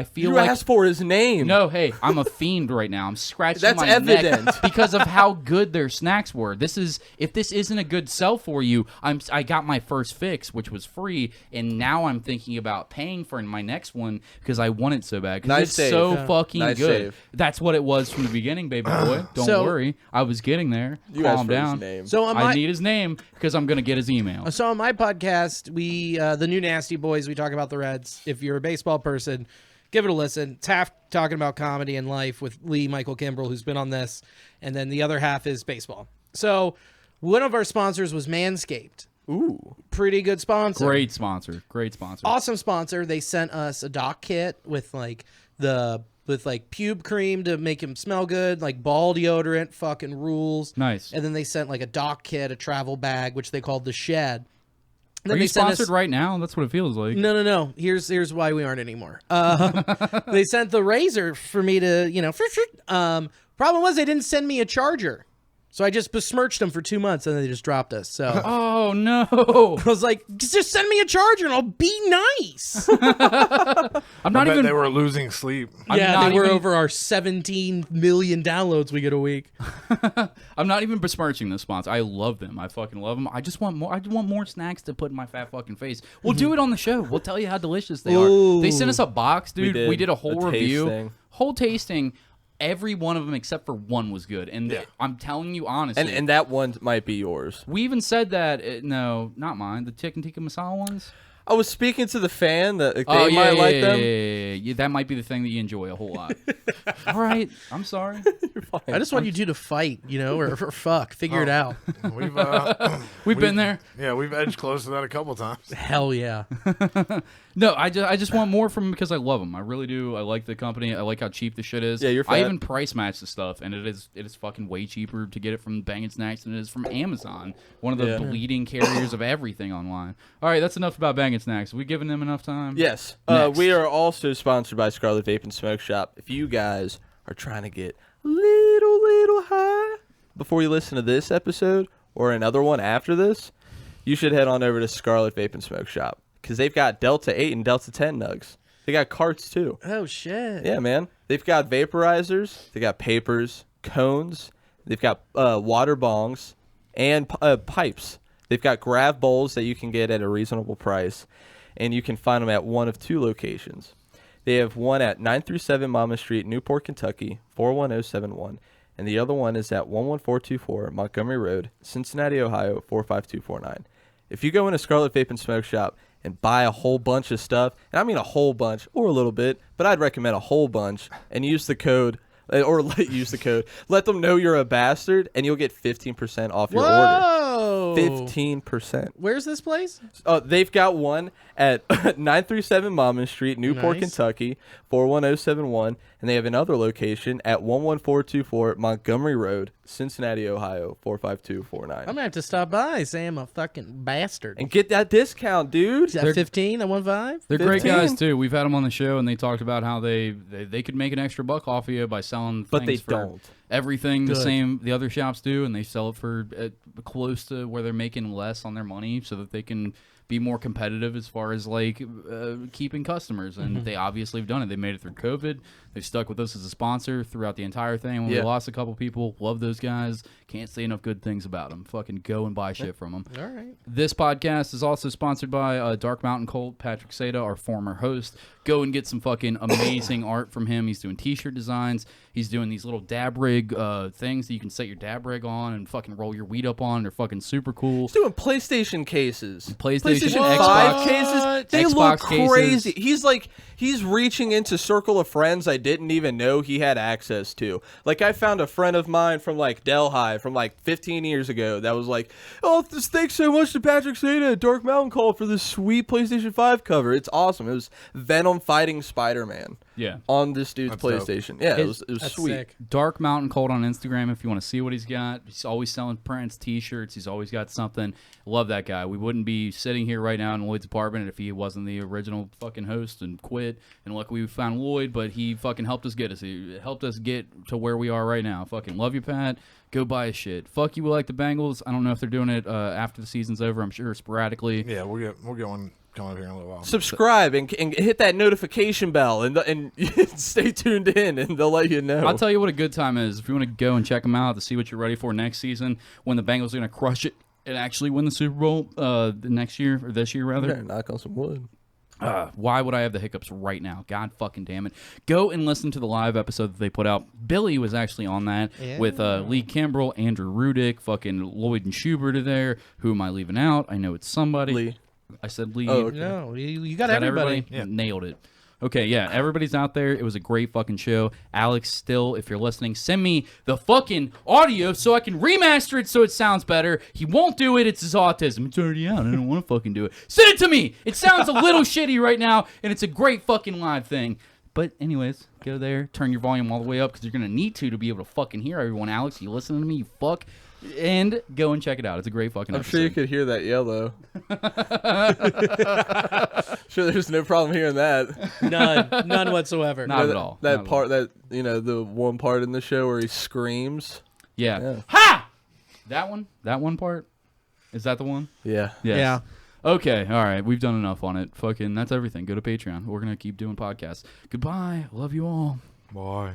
feel you like asked for his name. No, hey, I'm a fiend right now. I'm scratching That's my evident. neck because of how good their snacks were. If this isn't a good sell for you, I got my first fix, which was free, and now I'm thinking about paying for my next one because I want it so bad. Nice. So fucking nice good. Save. That's what it was from the beginning, baby boy. Don't worry. I was getting there. Calm down. His name. So I need his name because I'm going to get his email. So on my podcast, we the New Nasty Boys, we talk about the Reds. If you're a baseball person, give it a listen. It's half talking about comedy and life with Lee Michael Kimbrell, who's been on this, and then the other half is baseball. So one of our sponsors was Manscaped. Ooh. Pretty good sponsor. Great sponsor. Awesome sponsor. They sent us a dock kit with pube cream to make him smell good, like ball deodorant, fucking rules. Nice. And then they sent like a dock kit, a travel bag, which they called the Shed. Are you sponsored right now? That's what it feels like. No. Here's why we aren't anymore. They sent the razor for me to, problem was they didn't send me a charger. So I just besmirched them for 2 months, and they just dropped us. So, oh no! I was like, just send me a charger, and I'll be nice. I'm not even. They were losing sleep. Yeah, they were over our 17 million downloads we get a week. I'm not even besmirching this sponsor. I love them. I fucking love them. I just want more. I want more snacks to put in my fat fucking face. We'll do it on the show. We'll tell you how delicious they are. They sent us a box, dude. We did a whole review, whole tasting. Every one of them except for one was good. And I'm telling you honestly. And that one might be yours. We even said that. No, not mine. The chicken tikka masala ones. I was speaking to the fan that they Oh, might like them. Yeah. That might be the thing that you enjoy a whole lot. All right. I'm sorry. You're fine. I just want you two to fight, or fuck. Figure it out. We've been there. Yeah, we've edged close to that a couple times. Hell yeah. No, I just want more from them because I love them. I really do. I like the company. I like how cheap the shit is. Yeah, you're fat. I even price match the stuff, and it is fucking way cheaper to get it from Bang & Snacks than it is from Amazon, one of the leading carriers of everything online. All right, that's enough about Bang & Snacks. Have we given them enough time? Yes. Next. We are also sponsored by Scarlet Vape and Smoke Shop. If you guys are trying to get a little high before you listen to this episode or another one after this, you should head on over to Scarlet Vape and Smoke Shop because they've got Delta 8 and Delta 10 nugs. They got carts too. Oh, shit. Yeah, man. They've got vaporizers. They got papers, cones. They've got water bongs and pipes. They've got grab bowls that you can get at a reasonable price, and you can find them at one of two locations. They have one at 937 Mama Street, Newport, Kentucky, 41071, and the other one is at 11424 Montgomery Road, Cincinnati, Ohio, 45249. If you go into Scarlet Vape and Smoke Shop and buy a whole bunch of stuff, and I mean a whole bunch or a little bit, but I'd recommend a whole bunch, and use the code, let them know you're a bastard, and you'll get 15% off your order. 15%. Where's this place? They've got one at 937 Maumon Street, Newport, Kentucky, 41071, and they have another location at 11424 Montgomery Road, Cincinnati, Ohio, 45249. I'm gonna have to stop by. Say I'm a fucking bastard. And get that discount, dude. Is that 15? I want 5. They're 15? great guys too. We've had them on the show, and they talked about how they could make an extra buck off of you by selling. But they things for don't. Everything Good. the same the other shops do, and they sell it for close to where they're making less on their money, so that they can be more competitive as far as like keeping customers. And they obviously have done it. They made it through COVID. They stuck with us as a sponsor throughout the entire thing. When we lost a couple people, love those guys. Can't say enough good things about them. Fucking go and buy shit from them. All right. This podcast is also sponsored by Dark Mountain Colt, Patrick Seda, our former host. Go and get some fucking amazing art from him. He's doing t-shirt designs. He's doing these little dab rig things that you can set your dab rig on and fucking roll your weed up on. They're fucking super cool. He's doing PlayStation cases. PlayStation 5 Xbox cases. They Xbox look cases. crazy. He's reaching into circle of friends I didn't even know he had access to. Like, I found a friend of mine from like Delhi from like 15 years ago that was like, "Oh, thanks so much to Patrick Seda, Dark Mountain Call for this sweet PlayStation 5 cover. It's awesome. It was Venom fighting Spider-Man." Yeah. On this dude's That's dope. PlayStation. Yeah, it was That's sweet. sick. Dark Mountain Cold on Instagram if you want to see what he's got. He's always selling prints, t-shirts. He's always got something. Love that guy. We wouldn't be sitting here right now in Lloyd's apartment if he wasn't the original fucking host and quit. And luckily we found Lloyd, but he fucking helped us get He helped us get to where we are right now. Fucking love you, Pat. Go buy his shit. Fuck you, Like The Bengals. I don't know if they're doing it after the season's over. I'm sure sporadically. Yeah, we'll get one coming up here in a little while. Subscribe and hit that notification bell and stay tuned in, and they'll let you know. I'll tell you what a good time is. If you want to go and check them out to see what you're ready for next season, when the Bengals are going to crush it and actually win the Super Bowl next year, or this year rather. Better knock on some wood. Why would I have the hiccups right now? God fucking damn it. Go and listen to the live episode that they put out. Billy was actually on that with Lee Kimbrell, Andrew Rudick, fucking Lloyd and Schubert are there. Who am I leaving out? I know it's somebody. Lee. I said Lee. Oh, okay. No, you got Is that everybody. Yeah. Nailed it. Okay, yeah, everybody's out there. It was a great fucking show. Alex, still, if you're listening, send me the fucking audio so I can remaster it so it sounds better. He won't do it. It's his autism. It's already out. I don't want to fucking do it. Send it to me. It sounds a little shitty right now, and it's a great fucking live thing. But anyways, go there, turn your volume all the way up because you're going to need to be able to fucking hear everyone. Alex, you listening to me, you fuck? And go and check it out. It's a great fucking episode. I'm sure you could hear that yellow. Sure, there's no problem hearing that. None whatsoever. Not at all. That Not at part, that the one part in the show where he screams. Yeah. Ha! That one part? Is that the one? Yeah. Yes. Yeah. Okay, all right. We've done enough on it. Fucking, that's everything. Go to Patreon. We're going to keep doing podcasts. Goodbye. Love you all. Bye.